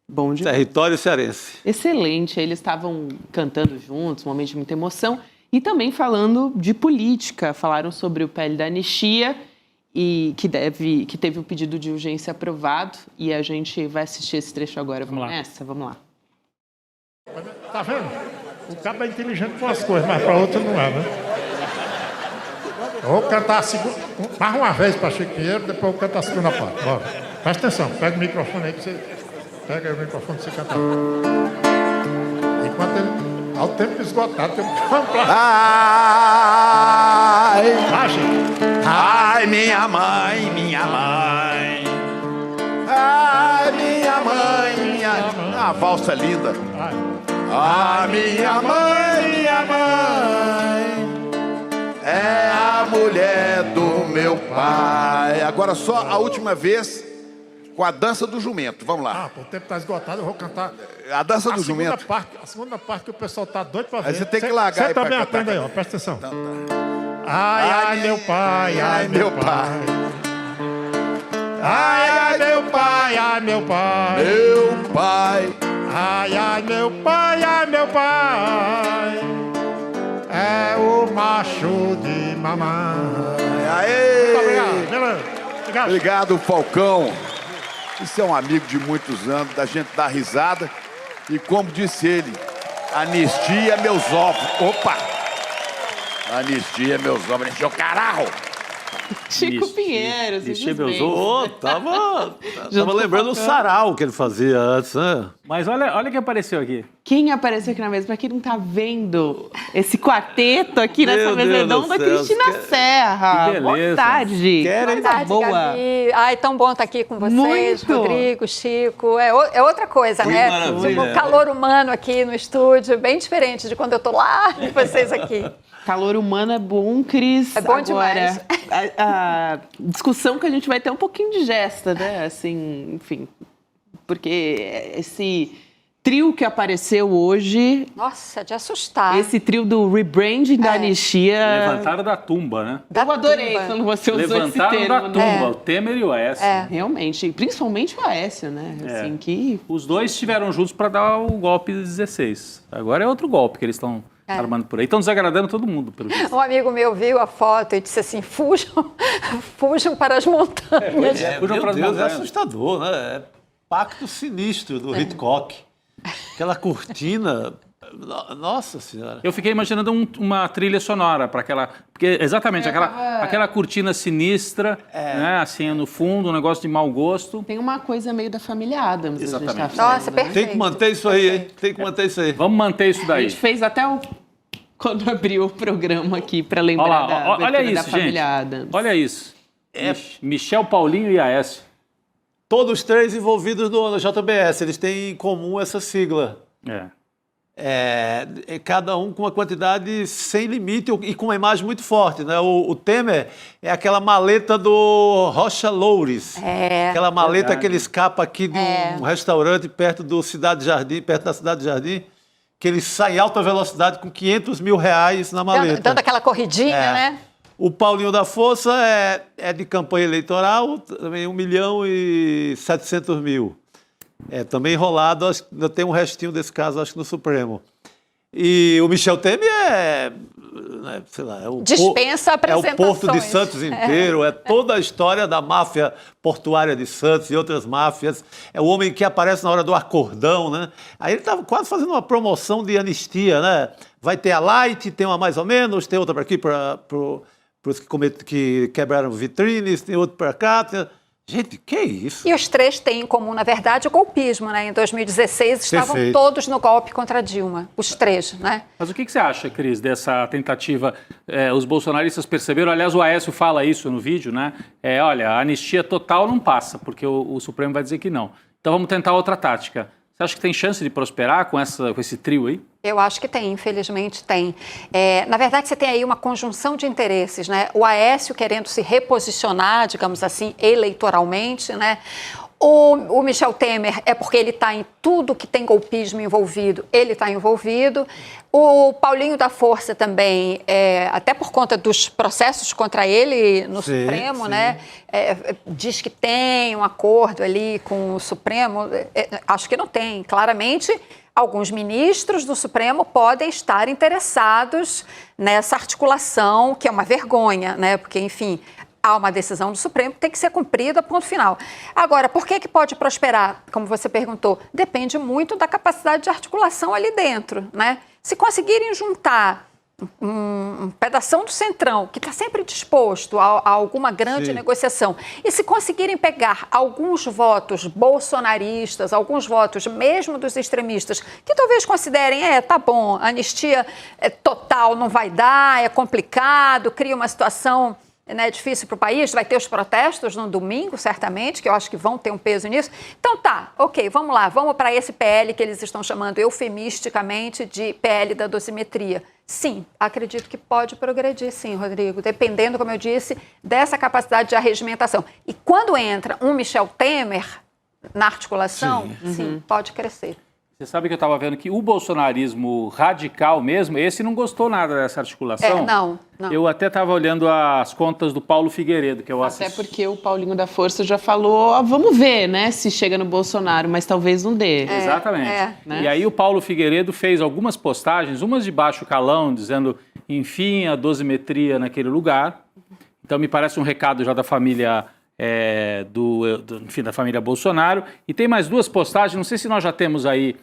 Bom demais.
Território cearense.
Excelente. Eles estavam cantando juntos, um momento de muita emoção. E também falando de política. Falaram sobre o PL da anistia, e que teve o pedido de urgência aprovado. E a gente vai assistir esse trecho agora. Vamos nessa? Vamos lá.
Tá vendo? O cabo é inteligente para umas coisas, mas para outras não é, né? Eu vou cantar mais uma vez para Chico Pinheiro, depois eu vou cantar a segunda parte. Bora. Presta atenção, pega o microfone aí que você. Pega o microfone pra você cantar. Enquanto ele. Ao tempo esgotado, tem um
Ai, minha mãe, minha mãe. Ai, minha mãe, minha mãe. Ah, valsa linda. Ah, minha mãe, é a mulher do meu pai. Agora só a última vez com a dança do jumento. Vamos lá.
O tempo está esgotado, eu vou cantar.
A dança do jumento.
A segunda parte que o pessoal tá doido para ver.
Aí você tem que largar aí
pra cantar. Você também aprende aí, ó. Presta atenção. Ai, ai, meu pai, ai, meu pai. Ai, ai, meu pai, ai, meu pai.
Meu pai.
Ai, ai, meu pai, ai, meu pai. É o macho de mamãe.
Aê!
Muito obrigado. Beleza.
Obrigado, Falcão. Isso é um amigo de muitos anos, da gente dar risada. E como disse ele, anistia meus ovos. Opa! Anistia meus ovos. Anistia o caralho!
Chico Pinheiro,
Encher meus ovos. Tava lembrando o sarau que ele fazia antes, né?
Mas olha quem apareceu aqui.
Quem apareceu aqui na mesa? Pra quem não tá vendo esse quarteto aqui nessa mesa redonda, Cristina Serra.
Que beleza.
Boa tarde.
Boa tarde,
boa.
Gabi. Ai, tão bom estar aqui com vocês,
Muito.
Rodrigo, Chico. É outra coisa, né?
maravilha.
O calor humano aqui no estúdio, bem diferente de quando eu tô lá e vocês aqui.
Calor humano é bom, Cris.
É bom
agora,
demais.
A discussão que a gente vai ter é um pouquinho de gesta, né? Assim, enfim. Porque esse trio que apareceu hoje...
Nossa, de assustar.
Esse trio do rebranding da anistia...
Levantaram da tumba, né?
Eu adorei quando você usou esse termo.
Levantaram da tumba, o Temer e o Aécio.
Realmente, principalmente o Aécio, né? Assim, que...
Os dois estiveram juntos para dar o golpe de 16. Agora é outro golpe que eles estão armando por aí. Estão desagradando todo mundo, pelo jeito.
Um amigo meu viu a foto e disse assim, fujam para as montanhas.
Meu Deus, é assustador, né? É pacto sinistro do Hitchcock. Aquela cortina... Nossa Senhora.
Eu fiquei imaginando uma trilha sonora para aquela... Porque exatamente, aquela cortina sinistra, né, assim, no fundo, um negócio de mau gosto.
Tem uma coisa meio da família Adams.
Exatamente.
A gente tá falando,
Nossa, perfeito.
Tem que manter isso aí, hein? Tem que manter isso aí.
Vamos manter isso
A
daí.
gente fez até quando abriu o programa aqui para lembrar
Olha lá,
da
olha
abertura
isso,
da
gente.
família Adams.
Olha isso. Michel, Paulinho e Aécio.
Todos três envolvidos no JBS, eles têm em comum essa sigla. Cada um com uma quantidade sem limite e com uma imagem muito forte, né? O Temer é aquela maleta do Rocha Loures. Aquela maleta que ele escapa aqui de um restaurante perto da Cidade Jardim, que ele sai em alta velocidade com R$500 mil na maleta.
Dando aquela corridinha, né?
O Paulinho da Força é de campanha eleitoral, também 1.700.000. Também enrolado, acho que ainda tem um restinho desse caso, acho que no Supremo. E o Michel Temer sei lá,
dispensa apresentações.
É o Porto de Santos inteiro, é toda a história da máfia portuária de Santos e outras máfias. É o homem que aparece na hora do acordão, né? Aí ele estava quase fazendo uma promoção de anistia, né? Vai ter a light, tem uma mais ou menos, tem outra para aqui para os que quebraram vitrines, tem outra para cá. Gente, que isso?
E os três têm em comum, na verdade, o golpismo, né? Em 2016 estavam todos no golpe contra Dilma, os três, né?
Mas o que você acha, Cris, dessa tentativa? Os bolsonaristas perceberam, aliás, o Aécio fala isso no vídeo, né? Olha, a anistia total não passa, porque o Supremo vai dizer que não. Então vamos tentar outra tática. Você acha que tem chance de prosperar com esse trio aí?
Eu acho que tem, infelizmente tem. Na verdade, você tem aí uma conjunção de interesses, né? O Aécio querendo se reposicionar, digamos assim, eleitoralmente, né? O Michel Temer é porque ele está em tudo que tem golpismo envolvido, ele está envolvido. O Paulinho da Força também, até por conta dos processos contra ele no Supremo, né? Diz que tem um acordo ali com o Supremo. Acho que não tem. Claramente, alguns ministros do Supremo podem estar interessados nessa articulação, que é uma vergonha, né? Porque, enfim, há uma decisão do Supremo que tem que ser cumprida, ponto final. Agora, por que pode prosperar? Como você perguntou, depende muito da capacidade de articulação ali dentro, né? Se conseguirem juntar um pedação do Centrão, que está sempre disposto a alguma grande negociação, e se conseguirem pegar alguns votos bolsonaristas, alguns votos mesmo dos extremistas, que talvez considerem, tá bom, anistia total não vai dar, é complicado, cria uma situação difícil para o país, vai ter os protestos no domingo, certamente, que eu acho que vão ter um peso nisso. Então tá, ok, vamos lá, vamos para esse PL que eles estão chamando eufemisticamente de PL da dosimetria. Sim, acredito que pode progredir, sim, Rodrigo, dependendo, como eu disse, dessa capacidade de arregimentação. E quando entra um Michel Temer na articulação, sim, pode crescer.
Você sabe que eu estava vendo que o bolsonarismo radical mesmo, esse não gostou nada dessa articulação?
Não.
Eu até estava olhando as contas do Paulo Figueiredo, que eu assisti.
Até porque o Paulinho da Força já falou, vamos ver, né, se chega no Bolsonaro, mas talvez não dê.
Exatamente.
Né?
E aí o Paulo Figueiredo fez algumas postagens, umas de baixo calão, dizendo, enfim, a dosimetria naquele lugar. Então me parece um recado já da família... enfim, da família Bolsonaro, e tem mais duas postagens, não sei se nós já temos aí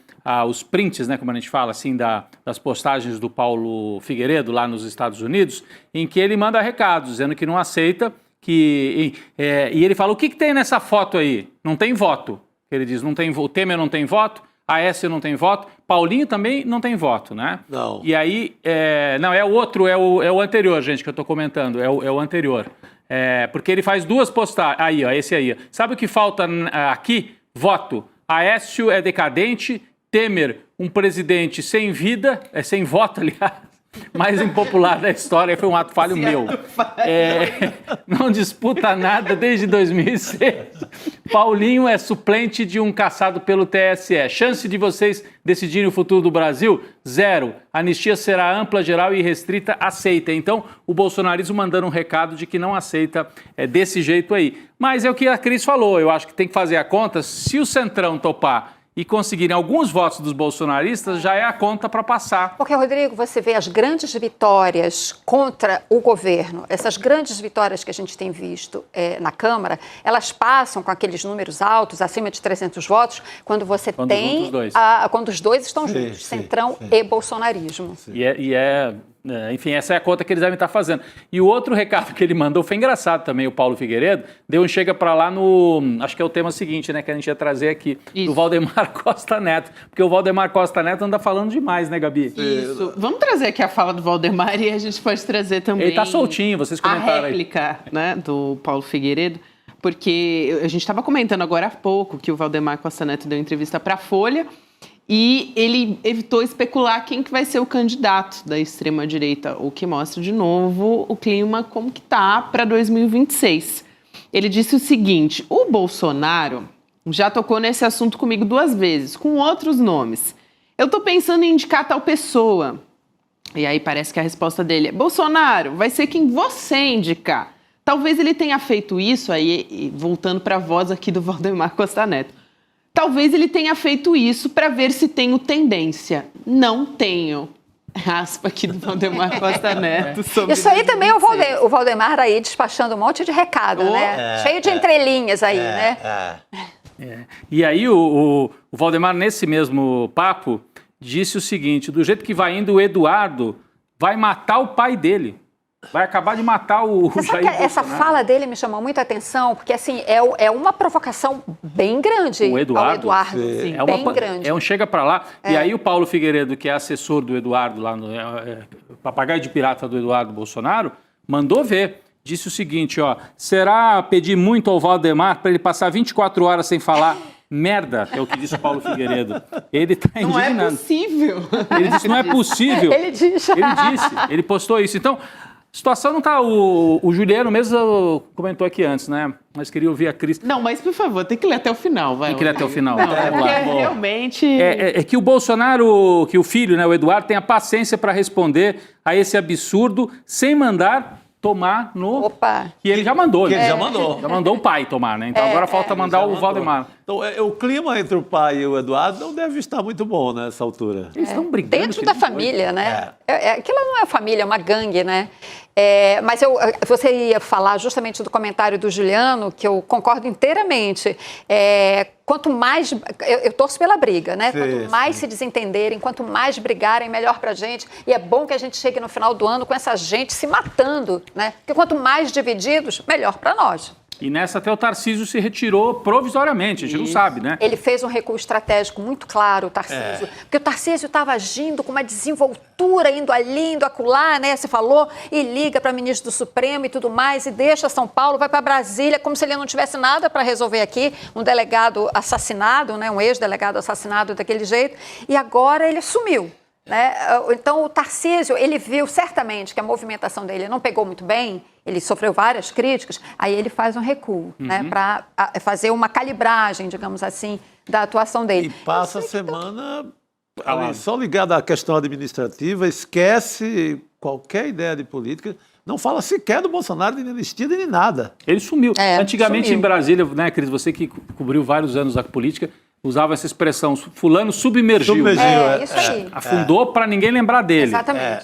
os prints, né, como a gente fala assim, das postagens do Paulo Figueiredo lá nos Estados Unidos, em que ele manda recados, dizendo que não aceita, e ele fala, o que tem nessa foto aí? Não tem voto, ele diz, o Temer não tem voto, a Aécio não tem voto, Paulinho também não tem voto, né?
Não.
E aí, não, é o outro, é o anterior, gente, que eu estou comentando, é o anterior. Porque ele faz duas postagens. Aí, ó, esse aí. Sabe o que falta aqui? Voto. Aécio é decadente, Temer, um presidente sem vida, sem voto, aliás, mais impopular da história, foi um ato falho meu. Não disputa nada desde 2006. Paulinho é suplente de um caçado pelo TSE. Chance de vocês decidirem o futuro do Brasil? 0. Anistia será ampla, geral e restrita, aceita. Então, o bolsonarismo mandando um recado de que não aceita desse jeito aí. Mas é o que a Cris falou, eu acho que tem que fazer a conta. Se o Centrão topar e conseguirem alguns votos dos bolsonaristas, já é a conta para passar.
Porque, Rodrigo, você vê as grandes vitórias contra o governo, essas grandes vitórias que a gente tem visto na Câmara, elas passam com aqueles números altos, acima de 300 votos, quando você tem... Quando os dois estão juntos, Centrão e bolsonarismo.
Enfim, essa é a conta que eles devem estar fazendo. E o outro recado que ele mandou foi engraçado também, o Paulo Figueiredo, deu um chega para lá acho que é o tema seguinte, né, que a gente ia trazer aqui, do Valdemar Costa Neto, porque o Valdemar Costa Neto anda falando demais, né, Gabi?
Isso. Vamos trazer aqui a fala do Valdemar e a gente pode trazer também...
Ele tá soltinho, vocês comentaram
a réplica, né, do Paulo Figueiredo, porque a gente estava comentando agora há pouco que o Valdemar Costa Neto deu entrevista para a Folha, e ele evitou especular quem que vai ser o candidato da extrema-direita, o que mostra, de novo, o clima como que tá para 2026. Ele disse o seguinte, o Bolsonaro já tocou nesse assunto comigo 2 vezes, com outros nomes. Eu tô pensando em indicar tal pessoa. E aí parece que a resposta dele é, Bolsonaro, vai ser quem você indicar. Talvez ele tenha feito isso, aí voltando para a voz aqui do Valdemar Costa Neto. Talvez ele tenha feito isso para ver se tenho tendência. Não tenho. Aspa aqui do Valdemar Costa Neto.
Isso aí também é o Valdemar aí despachando um monte de recado, né? Cheio de entrelinhas aí, né?
E aí o Valdemar, nesse mesmo papo, disse o seguinte, do jeito que vai indo, o Eduardo vai matar o pai dele. Vai acabar de matar o
Jair
Bolsonaro.
Essa fala dele me chamou muita atenção, porque assim, é uma provocação bem grande
ao Eduardo.
Sim, bem grande.
É um chega pra lá. E aí o Paulo Figueiredo, que é assessor do Eduardo, lá no papagaio de pirata do Eduardo Bolsonaro, mandou ver. Disse o seguinte, será pedir muito ao Valdemar para ele passar 24 horas sem falar merda, é o que disse o Paulo Figueiredo. Ele tá indignado.
Não é possível.
Ele disse, não é possível.
Ele disse.
Ele postou isso. Então... A situação não está... O Juliano mesmo comentou aqui antes, né? Mas queria ouvir a Cris.
Não, mas por favor, tem que ler até o final. Vai,
tem que ler até o final.
Não, realmente...
É que o Bolsonaro, que o filho, né, o Eduardo, tenha paciência para responder a esse absurdo sem mandar tomar no...
Opa!
Que ele já mandou.
Ele já mandou.
Já mandou o pai tomar, né? Então agora falta mandar o Valdemar.
Então, o clima entre o pai e o Eduardo não deve estar muito bom nessa altura.
Eles estão brigando.
Dentro da família, né? Aquilo não é família, é uma gangue, né? Mas você ia falar justamente do comentário do Juliano, que eu concordo inteiramente. Quanto mais... Eu torço pela briga, né? Quanto mais se desentenderem, quanto mais brigarem, melhor pra gente. E é bom que a gente chegue no final do ano com essa gente se matando, né? Porque quanto mais divididos, melhor pra nós.
E nessa até o Tarcísio se retirou provisoriamente, a gente não sabe, né?
Ele fez um recuo estratégico muito claro, o Tarcísio. Porque o Tarcísio estava agindo com uma desenvoltura, indo ali, indo acolá, né? Você falou, e liga para ministro do Supremo e tudo mais, e deixa São Paulo, vai para Brasília, como se ele não tivesse nada para resolver aqui. Um delegado assassinado, né? Um ex-delegado assassinado daquele jeito. E agora ele sumiu. Né? Então, o Tarcísio, ele viu certamente que a movimentação dele não pegou muito bem, ele sofreu várias críticas, aí ele faz um recuo, né? Para fazer uma calibragem, digamos assim, da atuação dele.
E passa a semana só ligado à questão administrativa, esquece qualquer ideia de política, não fala sequer do Bolsonaro, de anistia, nem nada.
Ele sumiu. Antigamente em Brasília, né, Cris, você que cobriu vários anos a política, usava essa expressão, fulano submergiu.
Isso aí.
Afundou para ninguém lembrar dele.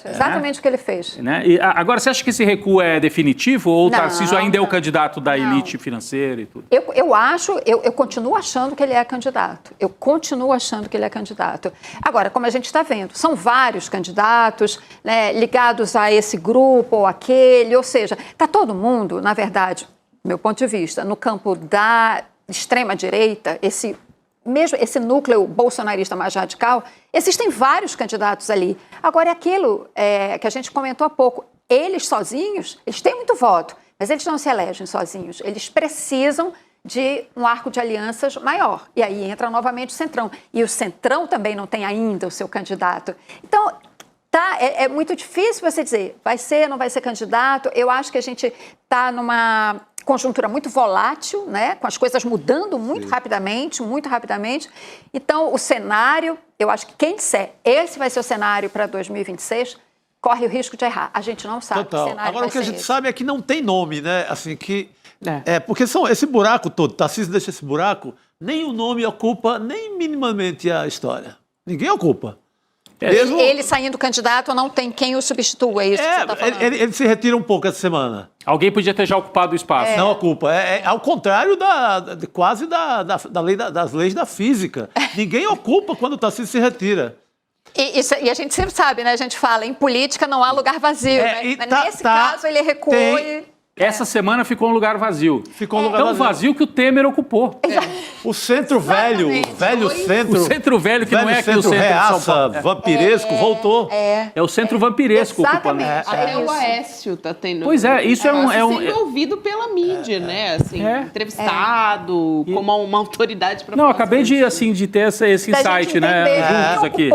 Exatamente o que ele fez.
Né? E agora, você acha que esse recuo é definitivo ou o Tarcísio ainda é o candidato da elite financeira e tudo?
Eu continuo achando que ele é candidato. Eu continuo achando que ele é candidato. Agora, como a gente está vendo, são vários candidatos, né, ligados a esse grupo ou aquele, ou seja, está todo mundo, na verdade, do meu ponto de vista, no campo da extrema-direita, esse núcleo bolsonarista mais radical, existem vários candidatos ali. Agora, é aquilo que a gente comentou há pouco, eles sozinhos, eles têm muito voto, mas eles não se elegem sozinhos, eles precisam de um arco de alianças maior. E aí entra novamente o Centrão. E o Centrão também não tem ainda o seu candidato. Então, é muito difícil você dizer, vai ser, não vai ser candidato. Eu acho que a gente está numa conjuntura muito volátil, né? Com as coisas mudando muito rapidamente. Então, o cenário, eu acho que quem disser esse vai ser o cenário para 2026, corre o risco de errar. A gente não sabe.
Total.
O cenário
Agora, o que a gente sabe é que não tem nome, né? Assim, porque esse buraco todo, Tarcísio deixa esse buraco, nem o nome ocupa, nem minimamente a história. Ninguém ocupa.
Ele saindo candidato, não tem quem o substitua, é isso que você está falando.
Ele se retira um pouco essa semana.
Alguém podia ter já ocupado o espaço.
Não ocupa. Ao contrário quase da lei, das leis da física. Ninguém ocupa quando o Tarcísio se retira.
E a gente sempre sabe, né? A gente fala, em política não há lugar vazio, né? Mas nesse caso ele recuou
Essa semana ficou um lugar vazio. Tão vazio que o Temer ocupou.
O centro velho, o velho centro...
O centro velho, que não é aqui o centro
reaça,
de São Paulo.
vampiresco, voltou.
É o centro vampiresco ocupando.
Até o Aécio está tendo...
Pois é, isso
sendo ouvido pela mídia, né? Assim, entrevistado como uma autoridade para...
Não, acabei de ter esse insight, né? Juntos aqui.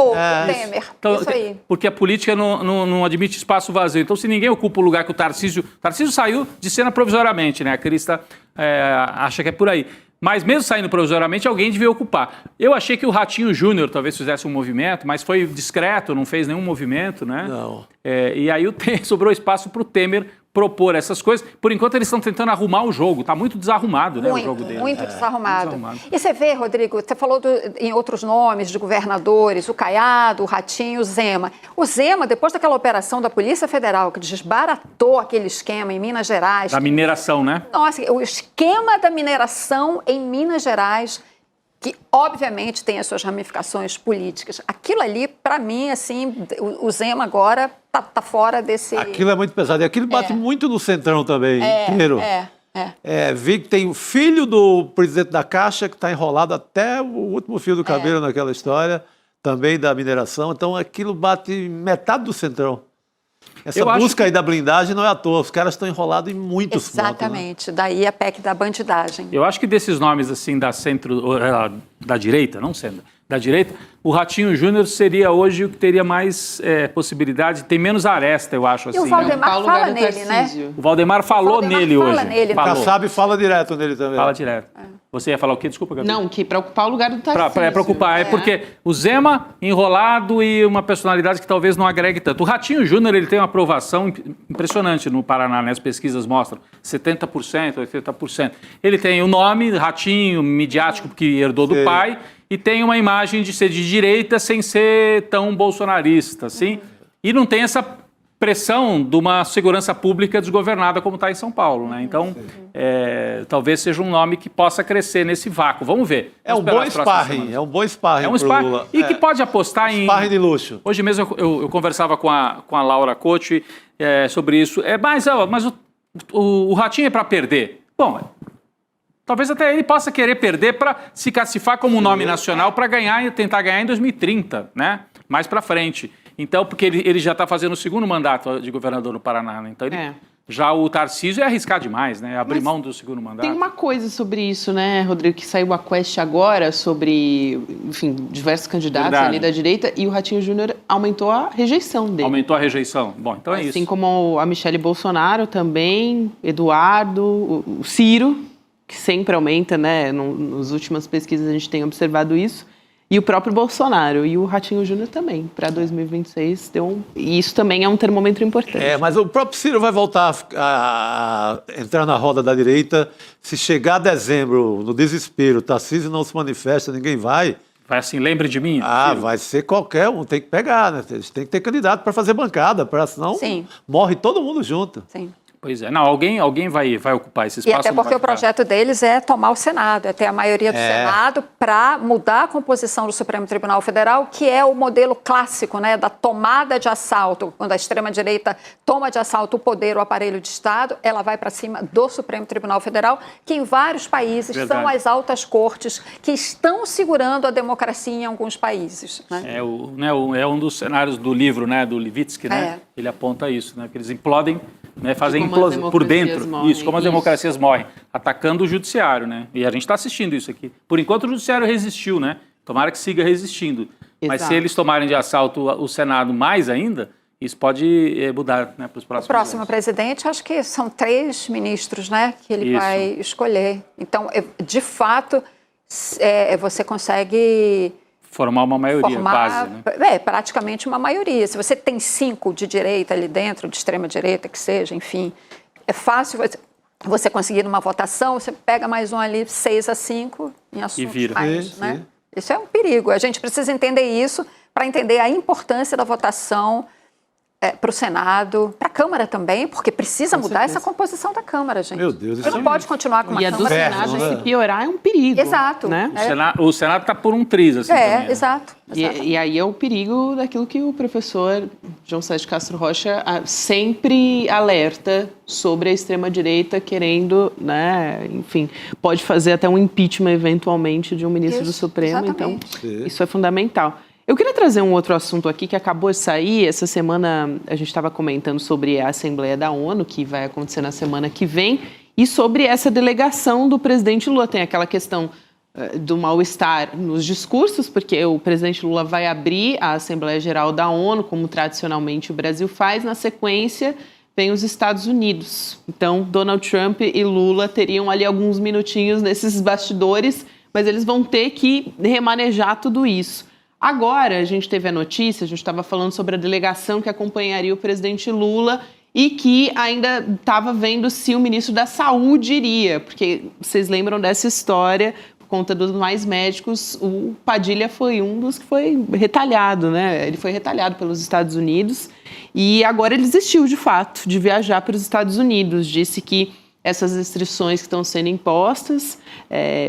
Temer.
Então,
isso aí.
Porque a política não admite espaço vazio. Então, se ninguém ocupa o lugar que o Tarcísio saiu de cena provisoriamente, né? A Crista acha que é por aí. Mas mesmo saindo provisoriamente, alguém devia ocupar. Eu achei que o Ratinho Júnior talvez fizesse um movimento, mas foi discreto, não fez nenhum movimento, né?
Não.
E aí sobrou espaço para o Temer propor essas coisas. Por enquanto, eles estão tentando arrumar o jogo. Está muito desarrumado, né, o jogo dele.
Muito desarrumado. E você vê, Rodrigo, você falou em outros nomes de governadores, o Caiado, o Ratinho, o Zema. O Zema, depois daquela operação da Polícia Federal, que desbaratou aquele esquema em Minas Gerais...
Da mineração, né?
Nossa, o esquema da mineração em Minas Gerais, que obviamente tem as suas ramificações políticas. Aquilo ali, para mim, assim, o Zema agora tá fora desse...
Aquilo é muito pesado. E aquilo bate muito no Centrão também, inteiro. Vi que tem o filho do presidente da Caixa que está enrolado até o último fio do cabelo naquela história, também da mineração. Então, aquilo bate metade do Centrão. Essa busca aí da blindagem não é à toa, os caras estão enrolados em muitos pontos.
Exatamente, daí a PEC da bandidagem.
Eu acho que desses nomes assim da direita, não sendo, da direita, O Ratinho Júnior seria hoje o que teria mais possibilidade, tem menos aresta, eu acho.
E o Valdemar fala nele, né?
O Valdemar falou nele hoje.
O Kassab fala direto nele também.
Fala direto. Você ia falar o quê? Desculpa, Gabi.
Não, que para ocupar o lugar do Tarcísio.
Para ocupar, porque o Zema enrolado e uma personalidade que talvez não agregue tanto. O Ratinho Júnior, ele tem uma aprovação impressionante no Paraná, né? As pesquisas mostram 70%, 80%. Ele tem o nome, Ratinho, midiático, que herdou do pai, e tem uma imagem de ser de direita sem ser tão bolsonarista, assim. E não tem essa pressão de uma segurança pública desgovernada como está em São Paulo, né? Então, talvez seja um nome que possa crescer nesse vácuo. Vamos ver.
É um bom sparring, é um bom sparring.
É um sparring
Lula.
E que pode apostar em...
Sparring de luxo.
Hoje mesmo eu conversava com a Laura Coach sobre isso. Mas o Ratinho é para perder. Bom, talvez até ele possa querer perder para se classificar como um nome nacional para tentar ganhar em 2030, né? Mais para frente. Então, porque ele já está fazendo o segundo mandato de governador no Paraná, né? Então, já o Tarcísio é arriscar demais, né? Abrir mão do segundo mandato.
Tem uma coisa sobre isso, né, Rodrigo, que saiu a Quest agora sobre, enfim, diversos candidatos ali da direita, e o Ratinho Júnior aumentou a rejeição dele.
Aumentou a rejeição. Bom, então é isso.
Assim como a Michele Bolsonaro também, Eduardo, o Ciro, que sempre aumenta, né? Nas últimas pesquisas a gente tem observado isso. E o próprio Bolsonaro e o Ratinho Júnior também, para 2026, e isso também é um termômetro importante.
Mas o próprio Ciro vai voltar a entrar na roda da direita. Se chegar dezembro, no desespero, Tarcísio não se manifesta, ninguém vai.
Vai assim, lembre de mim?
Ciro. Vai ser qualquer um, tem que pegar, né? Tem que ter candidato para fazer bancada, senão morre todo mundo junto.
Sim.
Pois é. Não, alguém vai ocupar esse espaço.
E até porque o projeto deles é tomar o Senado, é ter a maioria do Senado para mudar a composição do Supremo Tribunal Federal, que é o modelo clássico, né, da tomada de assalto. Quando a extrema-direita toma de assalto o poder, o aparelho de Estado, ela vai para cima do Supremo Tribunal Federal, que em vários países são as altas cortes que estão segurando a democracia em alguns países. Né?
É um dos cenários do livro, né, do Levitsky, né? Ele aponta isso, né, que eles implodem, né, fazem implosão por dentro, como as democracias morrem, atacando o judiciário, né? E a gente está assistindo isso aqui. Por enquanto o judiciário resistiu, né? Tomara que siga resistindo. Mas se eles tomarem de assalto o Senado mais ainda, isso pode mudar, né, para os próximos.
O próximo presidente, acho que são 3 ministros, né, que ele vai escolher. Então, de fato, você consegue
formar uma maioria, quase.
Né? Praticamente uma maioria. Se você tem 5 de direita ali dentro, de extrema-direita, que seja, enfim, é fácil você conseguir numa votação, você pega mais um ali, 6-5, em assuntos
e vira.
Mais, né? Isso é um perigo. A gente precisa entender isso para entender a importância da votação para o Senado, para a Câmara também, porque precisa mudar essa composição da Câmara, gente.
Meu Deus,
você não pode continuar com uma
Câmara. E a do Senado, se piorar, é um perigo.
Exato.
Né?
O Senado está por um triz, assim, também,
exato.
E aí é o perigo daquilo que o professor João Sérgio Castro Rocha sempre alerta sobre a extrema-direita querendo, né, enfim, pode fazer até um impeachment eventualmente de um ministro do Supremo, exatamente. Então isso é fundamental. Eu queria trazer um outro assunto aqui que acabou de sair. Essa semana a gente estava comentando sobre a Assembleia da ONU, que vai acontecer na semana que vem, e sobre essa delegação do presidente Lula. Tem aquela questão do mal-estar nos discursos, porque o presidente Lula vai abrir a Assembleia Geral da ONU, como tradicionalmente o Brasil faz. Na sequência, vem os Estados Unidos. Então, Donald Trump e Lula teriam ali alguns minutinhos nesses bastidores, mas eles vão ter que remanejar tudo isso. Agora, a gente teve a notícia, a gente estava falando sobre a delegação que acompanharia o presidente Lula e que ainda estava vendo se o ministro da Saúde iria, porque vocês lembram dessa história, por conta dos mais médicos, o Padilha foi um dos que foi retalhado, né? Ele foi retalhado pelos Estados Unidos e agora ele desistiu, de fato, de viajar para os Estados Unidos. Disse que essas restrições que estão sendo impostas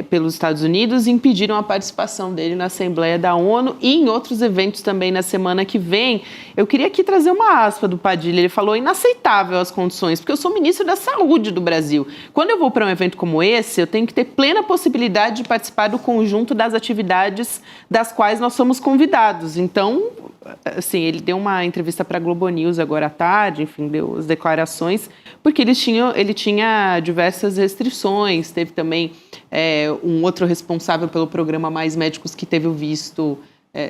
pelos Estados Unidos impediram a participação dele na Assembleia da ONU e em outros eventos também na semana que vem. Eu queria aqui trazer uma aspa do Padilha. Ele falou: inaceitável as condições, porque eu sou ministro da Saúde do Brasil. Quando eu vou para um evento como esse, eu tenho que ter plena possibilidade de participar do conjunto das atividades das quais nós somos convidados. Então, assim, ele deu uma entrevista para a Globo News agora à tarde, enfim, deu as declarações, porque ele tinha diversas restrições. Teve também um outro responsável pelo programa Mais Médicos que teve o visto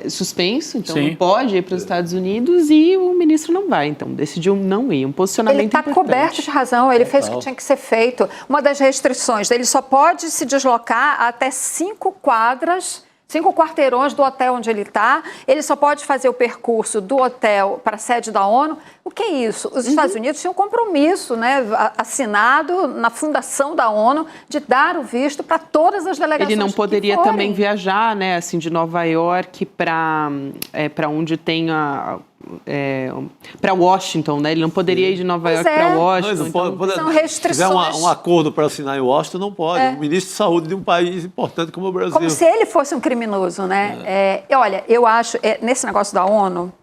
suspenso, então
Sim.
não pode ir para os Estados Unidos e o ministro não vai, então decidiu não ir, um posicionamento
Ele está coberto de razão, ele fez o que tinha que ser feito. Uma das restrições dele só pode se deslocar até 5 quarteirões do hotel onde ele está. Ele só pode fazer o percurso do hotel para a sede da ONU. O que é isso? Os Estados Unidos tinham um compromisso, né, assinado na fundação da ONU de dar o visto para todas as delegações.
Ele não poderia também viajar, né, assim, de Nova York para onde tem para Washington, né? Ele não poderia ir de Nova York para Washington.
São restrições.
Se tiver um acordo para assinar em Washington, não pode. O ministro de saúde de um país importante como o Brasil.
Como se ele fosse um criminoso, né? Olha, eu acho, nesse negócio da ONU,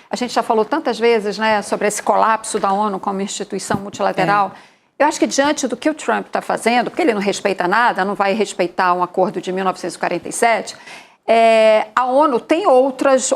a gente já falou tantas vezes, né, sobre esse colapso da ONU como instituição multilateral. Eu acho que diante do que o Trump está fazendo, porque ele não respeita nada, não vai respeitar um acordo de 1947... a ONU tem outros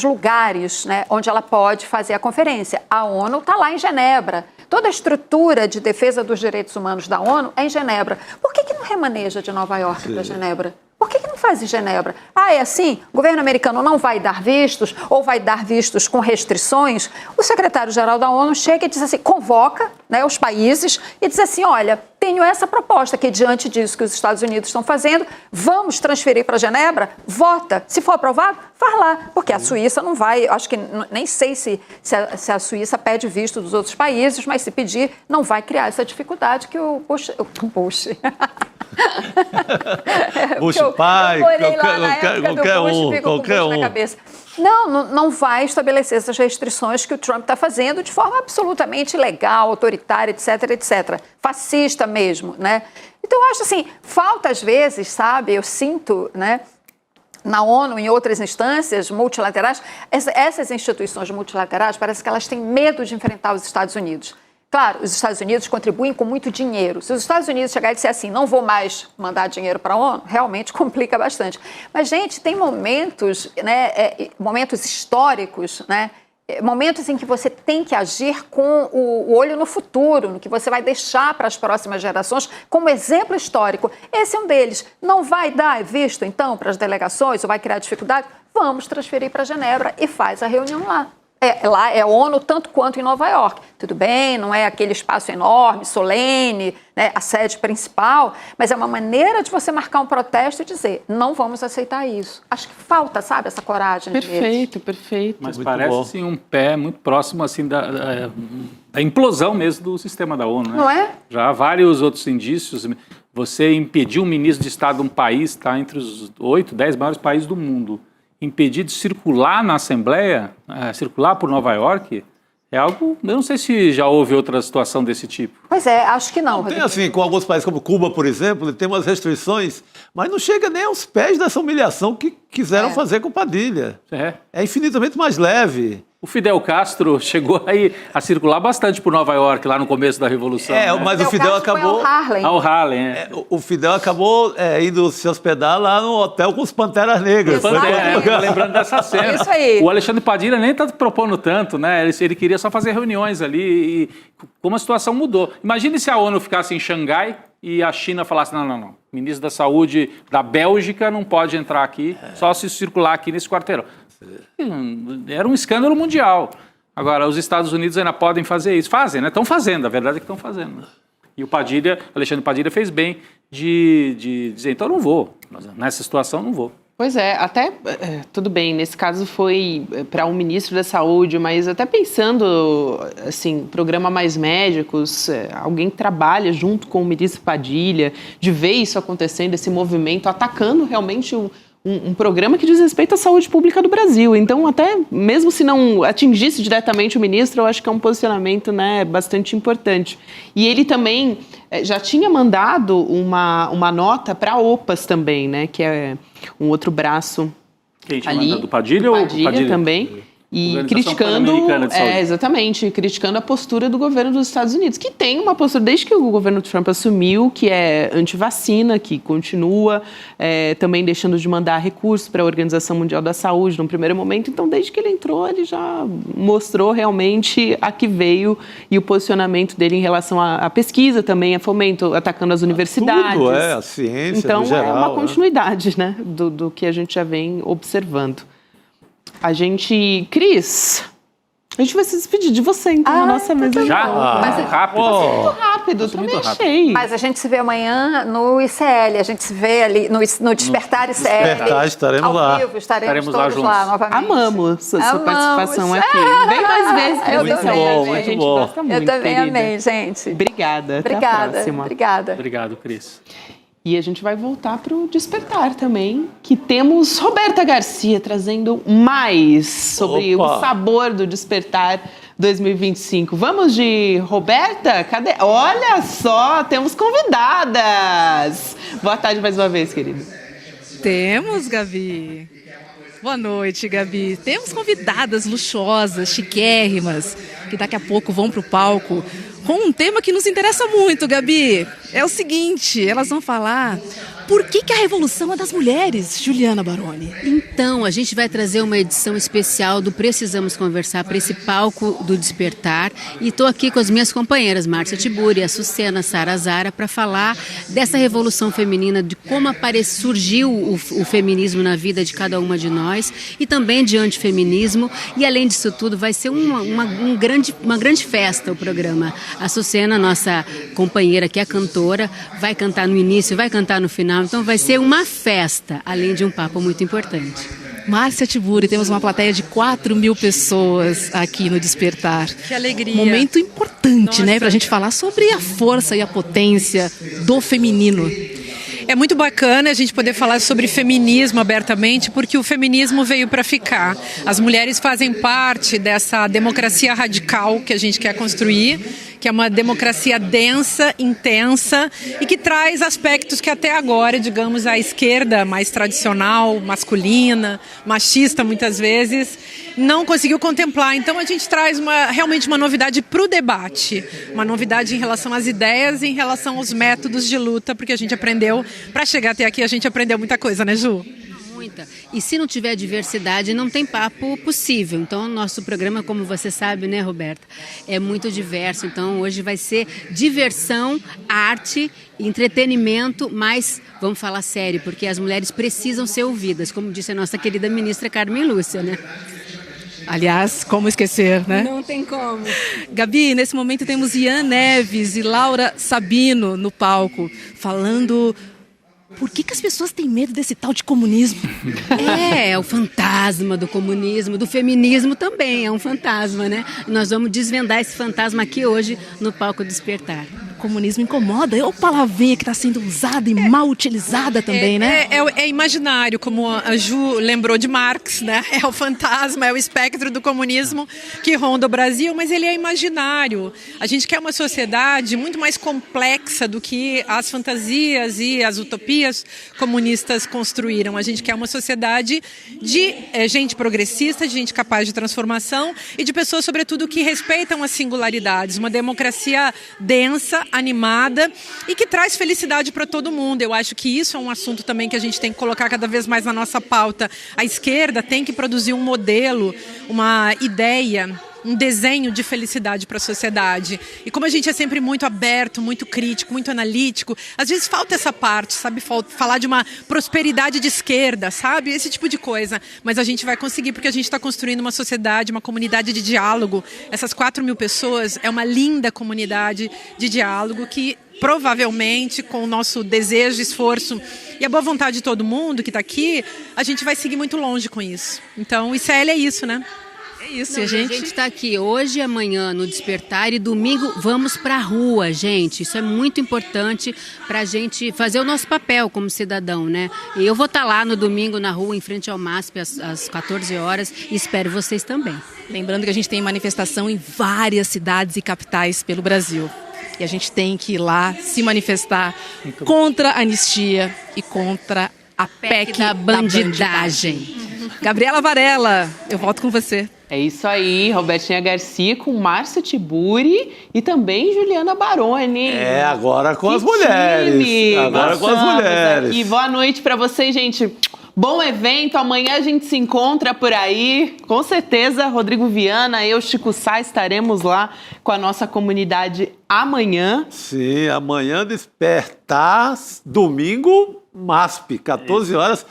lugares, né, onde ela pode fazer a conferência. A ONU está lá em Genebra. Toda a estrutura de defesa dos direitos humanos da ONU é em Genebra. Por que não remaneja de Nova York para Genebra? Por que não faz em Genebra? É assim? O governo americano não vai dar vistos ou vai dar vistos com restrições? O secretário-geral da ONU chega e diz assim, convoca, né, os países e diz assim, olha, tenho essa proposta que diante disso que os Estados Unidos estão fazendo, vamos transferir para Genebra? Vota. Se for aprovado, faz lá. Porque a Suíça não vai, acho que nem sei se a Suíça pede visto dos outros países, mas se pedir, não vai criar essa dificuldade que o Bush
pai, qualquer um.
Não vai estabelecer essas restrições que o Trump está fazendo de forma absolutamente ilegal, autoritária, etc. Fascista mesmo, né? Então, eu acho assim, falta às vezes, sabe, eu sinto, né, na ONU, em outras instâncias multilaterais, essas instituições multilaterais parece que elas têm medo de enfrentar os Estados Unidos. Claro, os Estados Unidos contribuem com muito dinheiro. Se os Estados Unidos chegarem e disser assim, não vou mais mandar dinheiro para a ONU, realmente complica bastante. Mas, gente, tem momentos, né, momentos históricos, né, momentos em que você tem que agir com o olho no futuro, no que você vai deixar para as próximas gerações como exemplo histórico. Esse é um deles. Não vai dar visto, então, para as delegações ou vai criar dificuldade? Vamos transferir para Genebra e faz a reunião lá. Lá é ONU tanto quanto em Nova York. Tudo bem, não é aquele espaço enorme, solene, né, a sede principal, mas é uma maneira de você marcar um protesto e dizer, não vamos aceitar isso. Acho que falta, sabe, essa coragem.
Perfeito.
Mas muito parece assim, um pé muito próximo assim, da implosão mesmo do sistema da ONU. Né?
Não é?
Já há vários outros indícios. Você impedir um ministro de Estado de um país, está entre os 8, 10 maiores países do mundo, impedir de circular na Assembleia, circular por Nova York, é algo... Eu não sei se já houve outra situação desse tipo.
Pois é, acho que não.
Tem assim, com alguns países como Cuba, por exemplo, tem umas restrições, mas não chega nem aos pés dessa humilhação que quiseram fazer com Padilha. É infinitamente mais leve.
O Fidel Castro chegou aí a circular bastante por Nova York, lá no começo da Revolução.
Né? Mas o Fidel acabou...
Ao Harlem.
O Fidel acabou indo se hospedar lá no hotel com os Panteras Negras.
Lembrando dessa cena.
Isso aí.
O Alexandre Padilha nem está propondo tanto, né? Ele queria só fazer reuniões ali e como a situação mudou. Imagine se a ONU ficasse em Xangai e a China falasse, não. O ministro da Saúde da Bélgica não pode entrar aqui, só se circular aqui nesse quarteirão. Era um escândalo mundial. Agora, os Estados Unidos ainda podem fazer isso. Fazem, né? Estão fazendo, a verdade é que estão fazendo. E o Alexandre Padilha fez bem de dizer, então não vou. Nessa situação, não vou.
Pois é, até, tudo bem, nesse caso foi para um ministro da Saúde, mas até pensando, assim, programa Mais Médicos, alguém que trabalha junto com o ministro Padilha, de ver isso acontecendo, esse movimento, atacando realmente um programa que diz respeito à saúde pública do Brasil. Então, até mesmo se não atingisse diretamente o ministro, eu acho que é um posicionamento, né, bastante importante. E ele também já tinha mandado uma nota para a OPAS também, né, que é um outro braço.
Quem tinha mandado do Padilha ou o Padilha
também. E criticando, exatamente, criticando a postura do governo dos Estados Unidos, que tem uma postura, desde que o governo Trump assumiu, que é anti-vacina, que continua também deixando de mandar recursos para a Organização Mundial da Saúde no primeiro momento. Então, desde que ele entrou, ele já mostrou realmente a que veio e o posicionamento dele em relação à pesquisa também, a fomento, atacando as universidades.
Tudo, a ciência,
então,
no geral.
É uma continuidade, né, do que a gente já vem observando. Cris, a gente vai se despedir de você, então, na nossa mesa.
Já?
Rápido. Muito rápido, também achei.
Mas a gente se vê amanhã no ICL, a gente se vê ali no Despertar ICL.
Despertar, estaremos lá.
Vivo, estaremos todos lá novamente.
Amamos sua participação aqui. Vem mais vezes, Cris.
Eu também,
a gente gosta muito,
eu também
querida.
amei, gente.
Obrigada. Até a próxima.
Obrigada.
Obrigado, Cris.
E a gente vai voltar para o Despertar também, que temos Roberta Garcia trazendo mais sobre o sabor do Despertar 2025. Vamos de Roberta? Cadê? Olha só, temos convidadas. Boa tarde mais uma vez, querida.
Temos, Gabi. Boa noite, Gabi. Temos convidadas luxuosas, chiquérrimas, que daqui a pouco vão para o palco com um tema que nos interessa muito, Gabi. É o seguinte, elas vão falar por que a revolução é das mulheres, Juliana Baroni.
Então, a gente vai trazer uma edição especial do Precisamos Conversar para esse palco do Despertar. E estou aqui com as minhas companheiras, Márcia Tiburi e a Sucena Sarazara, para falar dessa revolução feminina, de como surgiu o feminismo na vida de cada uma de nós e também de antifeminismo. E, além disso tudo, vai ser uma grande festa o programa. A Sucena, nossa companheira, que é cantora, vai cantar no início, vai cantar no final. Então vai ser uma festa, além de um papo muito importante.
Márcia Tiburi, temos uma plateia de 4.000 pessoas aqui no Despertar.
Que alegria.
Momento importante, né, para a gente falar sobre a força e a potência do feminino.
É muito bacana a gente poder falar sobre feminismo abertamente, porque o feminismo veio para ficar. As mulheres fazem parte dessa democracia radical que a gente quer construir, que é uma democracia densa, intensa e que traz aspectos que até agora, digamos, a esquerda mais tradicional, masculina, machista muitas vezes, não conseguiu contemplar. Então a gente traz realmente uma novidade para o debate, uma novidade em relação às ideias e em relação aos métodos de luta, porque a gente aprendeu, para chegar até aqui, a gente aprendeu muita coisa, né, Ju?
Muita. E se não tiver diversidade, não tem papo possível. Então, nosso programa, como você sabe, né, Roberta, é muito diverso. Então, hoje vai ser diversão, arte, entretenimento, mas vamos falar sério, porque as mulheres precisam ser ouvidas, como disse a nossa querida ministra Carmen Lúcia, né?
Aliás, como esquecer, né?
Não tem como.
Gabi, nesse momento temos Ian Neves e Laura Sabino no palco, falando... Por que as pessoas têm medo desse tal de comunismo?
É o fantasma do comunismo, do feminismo também, é um fantasma, né? Nós vamos desvendar esse fantasma aqui hoje no palco Despertar.
O comunismo incomoda, é uma palavrinha que está sendo usada e mal utilizada também, né?
É imaginário, como a Ju lembrou de Marx, né? É o fantasma, é o espectro do comunismo que ronda o Brasil, mas ele é imaginário. A gente quer uma sociedade muito mais complexa do que as fantasias e as utopias comunistas construíram. A gente quer uma sociedade de gente progressista, de gente capaz de transformação e de pessoas, sobretudo, que respeitam as singularidades. Uma democracia densa, animada e que traz felicidade para todo mundo. Eu acho que isso é um assunto também que a gente tem que colocar cada vez mais na nossa pauta. A esquerda tem que produzir um modelo, uma ideia, um desenho de felicidade para a sociedade. E como a gente é sempre muito aberto, muito crítico, muito analítico, às vezes falta essa parte, sabe? Falar de uma prosperidade de esquerda, sabe? Esse tipo de coisa. Mas a gente vai conseguir porque a gente está construindo uma sociedade, uma comunidade de diálogo. Essas 4.000 pessoas é uma linda comunidade de diálogo que provavelmente, com o nosso desejo, esforço e a boa vontade de todo mundo que está aqui, a gente vai seguir muito longe com isso. Então, o ICL é isso, né?
É isso, a gente está aqui hoje e amanhã no Despertar e domingo vamos para a rua, gente. Isso é muito importante para a gente fazer o nosso papel como cidadão, né? E eu vou estar lá no domingo na rua, em frente ao MASP, às 14 horas e espero vocês também.
Lembrando que a gente tem manifestação em várias cidades e capitais pelo Brasil. E a gente tem que ir lá se manifestar contra a anistia e contra a PEC da bandidagem. Gabriela Varela, eu volto com você.
É isso aí, Robertinha Garcia com Márcia Tiburi e também Juliana Baroni.
Agora com as
Que
mulheres.
time!
Agora com as
Passamos
mulheres.
aqui. Boa noite para vocês, gente. Bom evento, amanhã a gente se encontra por aí. Com certeza, Rodrigo Viana, eu, Chico Sá, estaremos lá com a nossa comunidade amanhã.
Sim, amanhã despertar, domingo, MASP, 14 horas.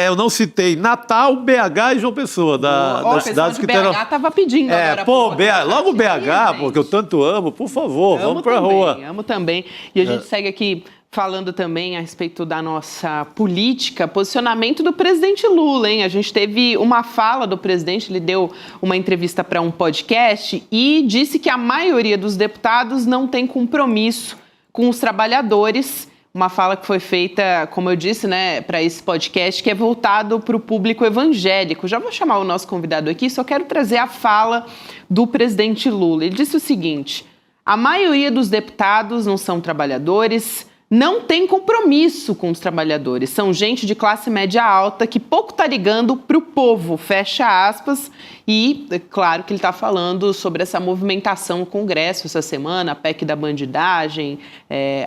Eu não citei Natal, BH e João Pessoa, das cidades que terão.
BH estava pedindo agora.
Logo BH, porque eu tanto amo, por favor, vamos pra rua.
Amo também. E a gente segue aqui falando também a respeito da nossa política, posicionamento do presidente Lula, hein? A gente teve uma fala do presidente, ele deu uma entrevista para um podcast e disse que a maioria dos deputados não tem compromisso com os trabalhadores. Uma fala que foi feita, como eu disse, né, para esse podcast, que é voltado para o público evangélico. Já vou chamar o nosso convidado aqui, só quero trazer a fala do presidente Lula. Ele disse o seguinte: a maioria dos deputados não são trabalhadores, não tem compromisso com os trabalhadores. São gente de classe média alta que pouco está ligando para o povo, fecha aspas. E, é claro que ele está falando sobre essa movimentação no Congresso essa semana, a PEC da bandidagem,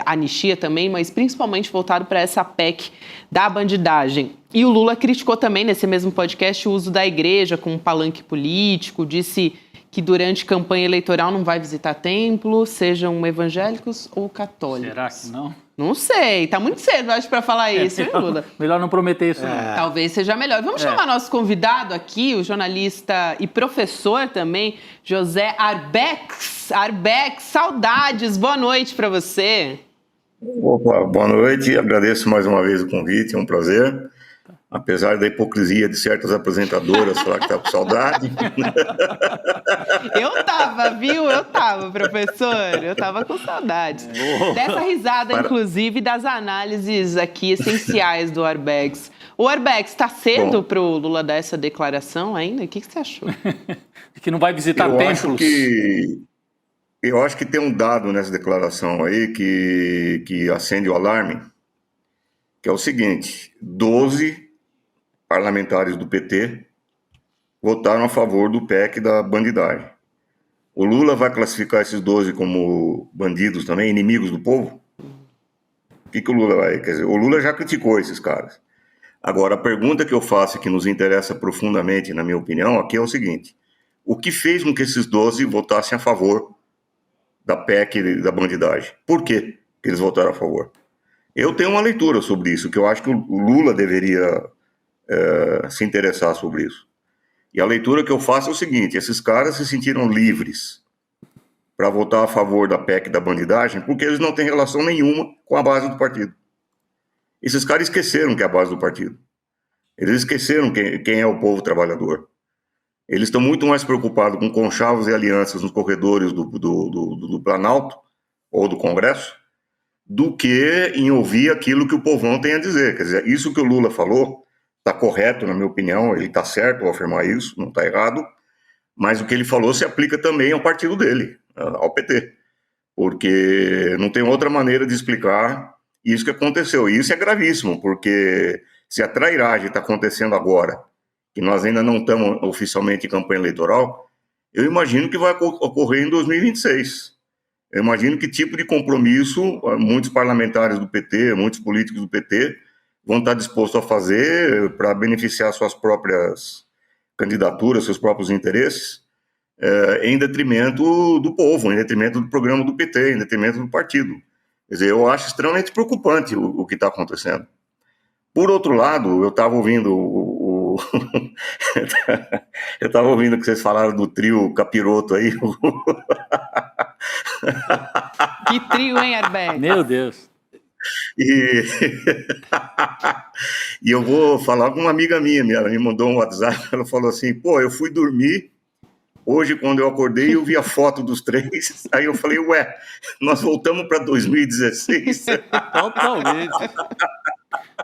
anistia também, mas principalmente voltado para essa PEC da bandidagem. E o Lula criticou também, nesse mesmo podcast, o uso da igreja como palanque político, disse que durante campanha eleitoral não vai visitar templo, sejam evangélicos ou católicos.
Será que não?
Não sei, tá muito cedo, acho, para falar isso, hein, Lula?
Melhor não prometer isso, não.
Talvez seja melhor. Vamos chamar nosso convidado aqui, o jornalista e professor também, José Arbex. Arbex, saudades, boa noite para você.
Opa, boa noite, agradeço mais uma vez o convite, é um prazer. Apesar da hipocrisia de certas apresentadoras falar que tá com saudade.
Eu tava, viu? Professor. Eu tava com saudades. Dessa risada, inclusive, das análises aqui essenciais do Arbex. O Arbex, tá cedo pro Lula dar essa declaração ainda? O que você achou?
Que não vai visitar templos?
Eu acho que tem um dado nessa declaração aí que acende o alarme, que é o seguinte: 12 parlamentares do PT votaram a favor do PEC da bandidagem. O Lula vai classificar esses 12 como bandidos também, inimigos do povo? O que o Lula vai... Quer dizer, o Lula já criticou esses caras. Agora, a pergunta que eu faço, que nos interessa profundamente, na minha opinião, aqui é o seguinte: o que fez com que esses 12 votassem a favor da PEC da bandidagem? Por que eles votaram a favor? Eu tenho uma leitura sobre isso, que eu acho que o Lula deveria se interessar sobre isso. E a leitura que eu faço é o seguinte: esses caras se sentiram livres para votar a favor da PEC da bandidagem porque eles não têm relação nenhuma com a base do partido. Esses caras esqueceram que é a base do partido. Eles esqueceram quem é o povo trabalhador. Eles estão muito mais preocupados com conchavos e alianças nos corredores do Planalto ou do Congresso do que em ouvir aquilo que o povão tem a dizer. Quer dizer, isso que o Lula falou está correto, na minha opinião, ele está certo ao afirmar isso, não está errado, mas o que ele falou se aplica também ao partido dele, ao PT, porque não tem outra maneira de explicar isso que aconteceu. E isso é gravíssimo, porque se a trairagem está acontecendo agora, que nós ainda não estamos oficialmente em campanha eleitoral, eu imagino que vai ocorrer em 2026. Eu imagino que tipo de compromisso muitos parlamentares do PT, muitos políticos do PT vão estar dispostos a fazer para beneficiar suas próprias candidaturas, seus próprios interesses, em detrimento do povo, em detrimento do programa do PT, em detrimento do partido. Quer dizer, eu acho extremamente preocupante o que está acontecendo. Por outro lado, eu estava ouvindo eu estava ouvindo que vocês falaram do trio capiroto aí.
Que trio, hein, Arbex?
Meu Deus.
E eu vou falar com uma amiga minha, ela me mandou um WhatsApp, ela falou assim: pô, eu fui dormir hoje, quando eu acordei, eu vi a foto dos três, aí eu falei: ué, nós voltamos para 2016?
Totalmente.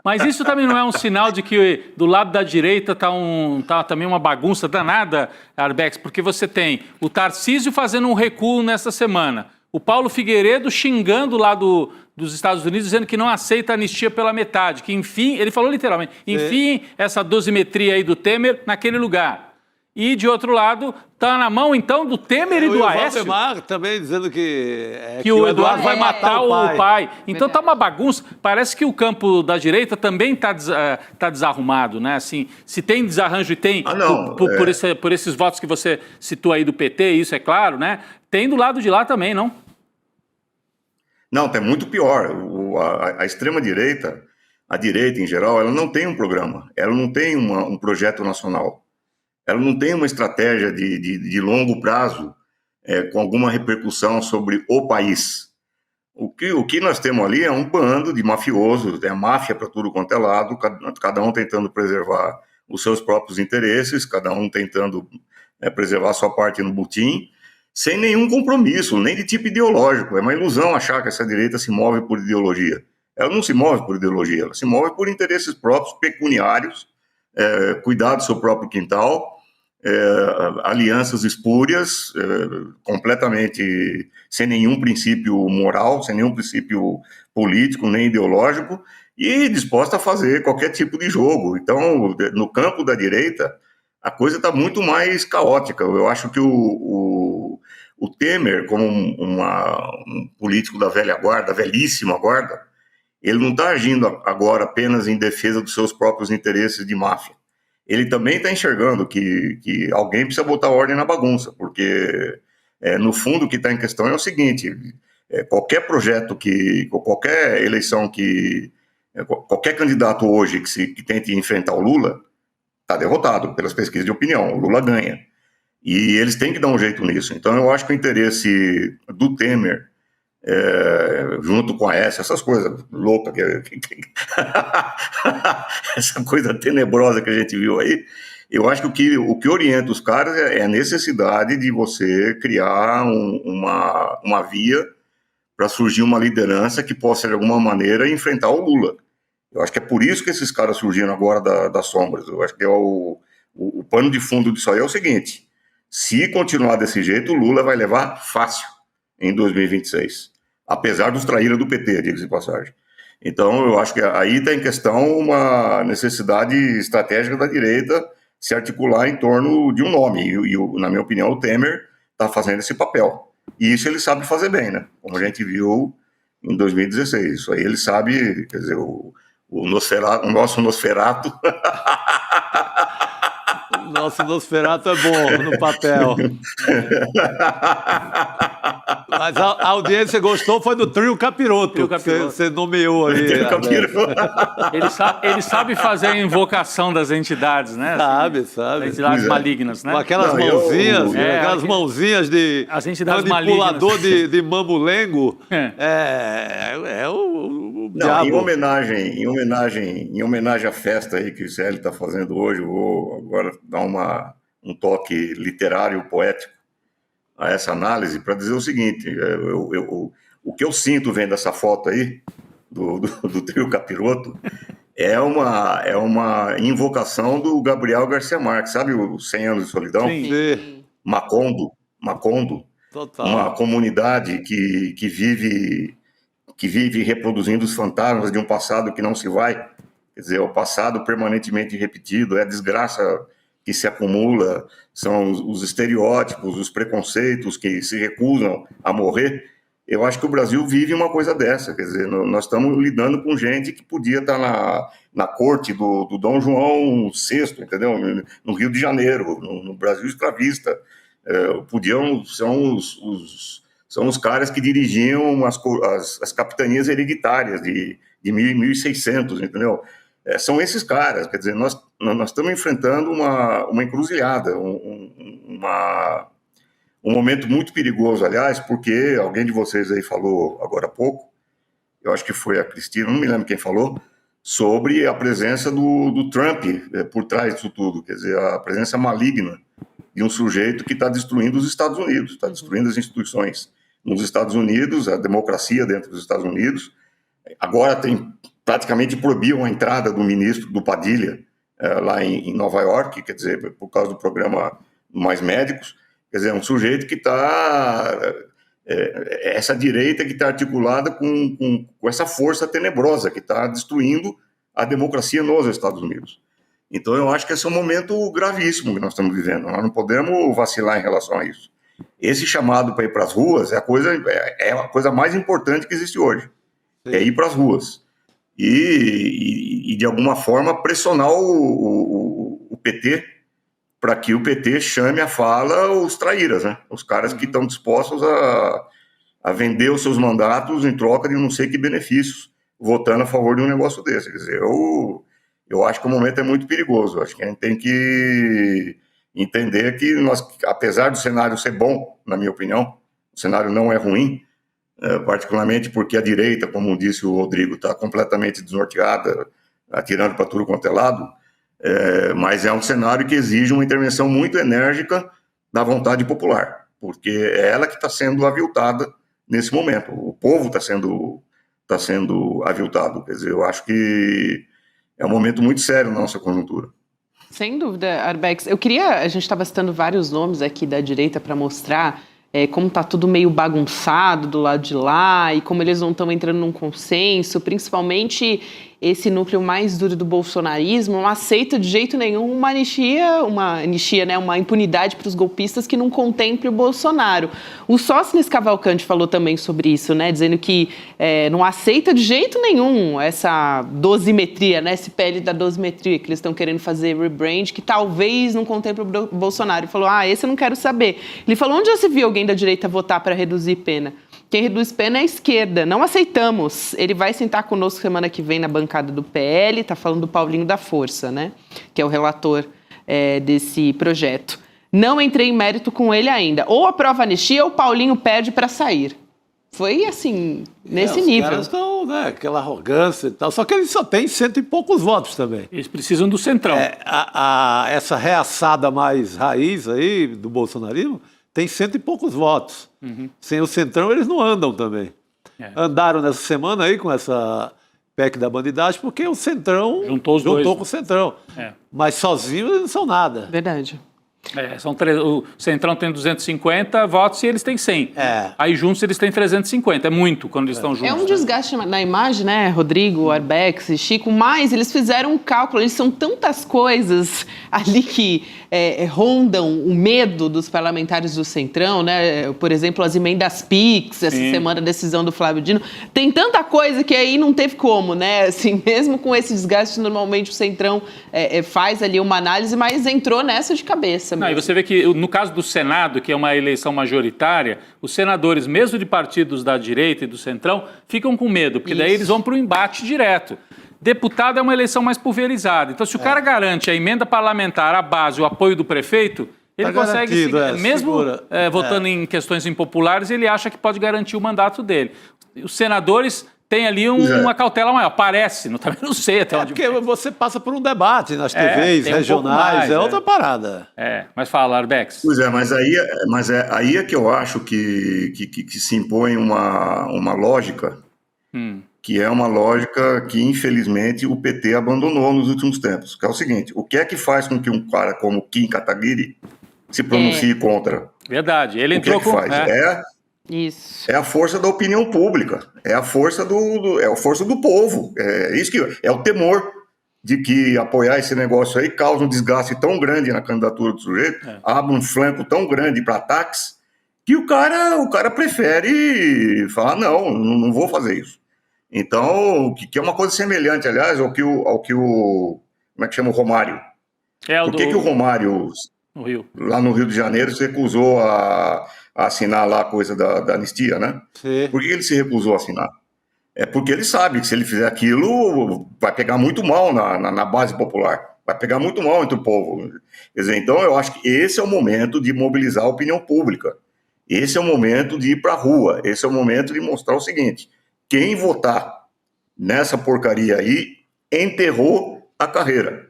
Mas isso também não é um sinal de que do lado da direita tá também uma bagunça danada, Arbex, porque você tem o Tarcísio fazendo um recuo nessa semana, o Paulo Figueiredo xingando lá dos Estados Unidos, dizendo que não aceita a anistia pela metade, que enfim, ele falou literalmente, enfim, essa dosimetria aí do Temer naquele lugar. E, de outro lado, está na mão, então, do Temer e do Aécio.
O Valdemar também dizendo que
o Eduardo vai matar o pai. Então está uma bagunça. Parece que o campo da direita também tá desarrumado, né? Assim, se tem desarranjo e tem por esses votos que você citou aí do PT, isso é claro, né? Tem do lado de lá também, não?
Não, é muito pior. A extrema-direita, a direita em geral, ela não tem um programa, ela não tem um projeto nacional. Ela não tem uma estratégia de longo prazo com alguma repercussão sobre o país. O que nós temos ali é um bando de mafiosos, é a máfia para tudo quanto é lado, cada um tentando preservar os seus próprios interesses, cada um tentando preservar a sua parte no butim, sem nenhum compromisso, nem de tipo ideológico. É uma ilusão achar que essa direita se move por ideologia. Ela não se move por ideologia, ela se move por interesses próprios, pecuniários, cuidar do seu próprio quintal, alianças espúrias, completamente sem nenhum princípio moral, sem nenhum princípio político, nem ideológico, e disposta a fazer qualquer tipo de jogo. Então, no campo da direita, a coisa está muito mais caótica. Eu acho que o Temer, como um político da velha guarda, velhíssima guarda, ele não está agindo agora apenas em defesa dos seus próprios interesses de máfia. Ele também está enxergando que alguém precisa botar ordem na bagunça, porque, no fundo, o que está em questão é o seguinte: qualquer projeto, qualquer eleição qualquer candidato hoje que tente enfrentar o Lula está derrotado pelas pesquisas de opinião. O Lula ganha. E eles têm que dar um jeito nisso. Então, eu acho que o interesse do Temer, junto com a Aécio, essas coisas loucas, essa coisa tenebrosa que a gente viu aí, eu acho que o que orienta os caras é a necessidade de você criar uma via para surgir uma liderança que possa, de alguma maneira, enfrentar o Lula. Eu acho que é por isso que esses caras surgiram agora das sombras. Eu acho que o pano de fundo disso aí é o seguinte: se continuar desse jeito, o Lula vai levar fácil em 2026. Apesar dos traíras do PT, diga-se de passagem. Então, eu acho que aí está em questão uma necessidade estratégica da direita se articular em torno de um nome. E na minha opinião, o Temer está fazendo esse papel. E isso ele sabe fazer bem, né? Como a gente viu em 2016. Isso aí ele sabe, quer dizer, o nosso Nosferatu...
Nosso Nosferatu é bom no papel. Mas a audiência gostou foi do Trio Capiroto. Você nomeou aí. Trio Capiroto.
Ele sabe fazer a invocação das entidades, né?
Sabe.
Entidades malignas, né?
Com aquelas mãozinhas, aquelas mãozinhas de
as entidades
manipulador de mamulengo. É o diabo.
Em homenagem à festa aí que o CL está fazendo hoje, eu vou agora dar um toque literário, poético a essa análise para dizer o seguinte: o que eu sinto vendo essa foto aí do Trio Capiroto é uma invocação do Gabriel Garcia Marques, sabe o 100 anos de solidão?
Sim.
Macondo.
Total.
Uma comunidade que vive reproduzindo os fantasmas de um passado que não se vai. Quer dizer, o passado permanentemente repetido, é a desgraça que se acumula, são os estereótipos, os preconceitos que se recusam a morrer. Eu acho que o Brasil vive uma coisa dessa, quer dizer, nós estamos lidando com gente que podia estar na corte do Dom João VI, entendeu? No Rio de Janeiro, no Brasil escravista. São os caras que dirigiam as capitanias hereditárias de 1600, entendeu? São esses caras, quer dizer, nós estamos enfrentando uma encruzilhada, um momento muito perigoso, aliás, porque alguém de vocês aí falou agora há pouco, eu acho que foi a Cristina, não me lembro quem falou, sobre a presença do Trump por trás disso tudo, quer dizer, a presença maligna de um sujeito que está destruindo os Estados Unidos, está destruindo as instituições nos Estados Unidos, a democracia dentro dos Estados Unidos. Agora praticamente proibiram a entrada do ministro, do Padilha, lá em Nova York, quer dizer, por causa do programa Mais Médicos. Quer dizer, é um sujeito que está... essa direita que está articulada com essa força tenebrosa que está destruindo a democracia nos Estados Unidos. Então, eu acho que esse é um momento gravíssimo que nós estamos vivendo. Nós não podemos vacilar em relação a isso. Esse chamado para ir para as ruas é a coisa mais importante que existe hoje. Sim. É ir para as ruas. E, de alguma forma, pressionar o PT para que o PT chame à fala os traíras, né? Os caras que estão dispostos a vender os seus mandatos em troca de não sei que benefícios, votando a favor de um negócio desse. Quer dizer, eu acho que o momento é muito perigoso. Eu acho que a gente tem que entender que nós, apesar do cenário ser bom, na minha opinião, o cenário não é ruim, particularmente porque a direita, como disse o Rodrigo, está completamente desnorteada, atirando para tudo quanto é lado, mas é um cenário que exige uma intervenção muito enérgica da vontade popular, porque é ela que está sendo aviltada nesse momento. O povo está sendo aviltado. Quer dizer, eu acho que é um momento muito sério na nossa conjuntura.
Sem dúvida, Arbex. A gente estava citando vários nomes aqui da direita para mostrar como está tudo meio bagunçado do lado de lá e como eles não estão entrando num consenso, principalmente esse núcleo mais duro do bolsonarismo não aceita de jeito nenhum uma anistia, né, uma impunidade para os golpistas que não contemple o Bolsonaro. O Sócrates Cavalcante falou também sobre isso, né, dizendo que não aceita de jeito nenhum essa dosimetria, né, esse PL da dosimetria que eles estão querendo fazer rebrand, que talvez não contemple o Bolsonaro. Ele falou, esse eu não quero saber. Ele falou, onde já se viu alguém da direita votar para reduzir pena? Quem reduz pena é a esquerda. Não aceitamos. Ele vai sentar conosco semana que vem na bancada do PL. Está falando do Paulinho da Força, né? Que é o relator desse projeto. Não entrei em mérito com ele ainda. Ou aprova a anistia ou o Paulinho perde para sair. Foi assim, nesse nível. Os
caras estão, né? Aquela arrogância e tal. Só que eles só têm 100 e poucos votos também.
Eles precisam do centrão.
Essa reaçada mais raiz aí do bolsonarismo tem 100 e poucos votos. Uhum. Sem o centrão, eles não andam também. Andaram nessa semana aí com essa PEC da bandidagem, porque o centrão juntou com o centrão. Mas sozinhos eles não são nada.
Verdade.
O centrão tem 250 votos e eles têm 100. Aí juntos eles têm 350. É muito quando eles estão juntos.
É um desgaste na imagem, né, Rodrigo, Arbex e Chico, mas eles fizeram um cálculo, eles são tantas coisas ali que rondam o medo dos parlamentares do centrão, né? Por exemplo, as emendas PIX, essa semana a decisão do Flávio Dino. Tem tanta coisa que aí não teve como, né? Assim, mesmo com esse desgaste, normalmente o centrão faz ali uma análise, mas entrou nessa de cabeça.
Não, e você vê que no caso do Senado, que é uma eleição majoritária, os senadores, mesmo de partidos da direita e do centrão, ficam com medo, porque daí eles vão para o embate direto. Deputado é uma eleição mais pulverizada. Então, se o cara garante a emenda parlamentar, a base, o apoio do prefeito, ele consegue, mesmo votando em questões impopulares, ele acha que pode garantir o mandato dele. Os senadores têm ali uma cautela maior. Parece, também não sei até onde...
Porque você passa por um debate nas TVs regionais, é outra parada.
Mas fala, Arbex.
Pois mas aí é que eu acho que se impõe uma lógica, que é uma lógica que, infelizmente, o PT abandonou nos últimos tempos, que é o seguinte, o que é que faz com que um cara como Kim Kataguiri se pronuncie contra?
Verdade, ele entrou com...
Isso.
É a força da opinião pública, é a força do povo, é o temor de que apoiar esse negócio aí causa um desgaste tão grande na candidatura do sujeito, abre um flanco tão grande para ataques, que o cara prefere falar, não vou fazer isso. Então, que é uma coisa semelhante, aliás, ao que o como é que chama o Romário? Por que o Romário, lá no Rio de Janeiro, se recusou a assinar lá a coisa da anistia, né?
Sim.
Por que ele se recusou a assinar? É porque ele sabe que se ele fizer aquilo, vai pegar muito mal na base popular, vai pegar muito mal entre o povo. Quer dizer, então eu acho que esse é o momento de mobilizar a opinião pública, esse é o momento de ir para a rua, esse é o momento de mostrar o seguinte, quem votar nessa porcaria aí, enterrou a carreira.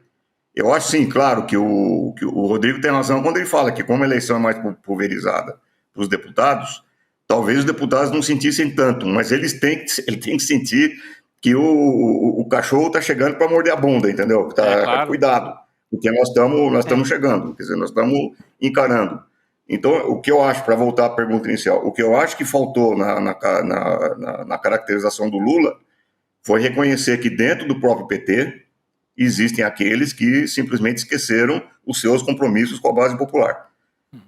Eu acho, sim, claro, que o Rodrigo tem razão quando ele fala que como a eleição é mais pulverizada para os deputados, talvez os deputados não sentissem tanto, mas ele tem que sentir que o cachorro está chegando para morder a bunda, entendeu? Claro. Cuidado, porque nós estamos chegando, quer dizer, nós estamos encarando. Então, o que eu acho, para voltar à pergunta inicial, o que eu acho que faltou na caracterização do Lula foi reconhecer que dentro do próprio PT existem aqueles que simplesmente esqueceram os seus compromissos com a base popular.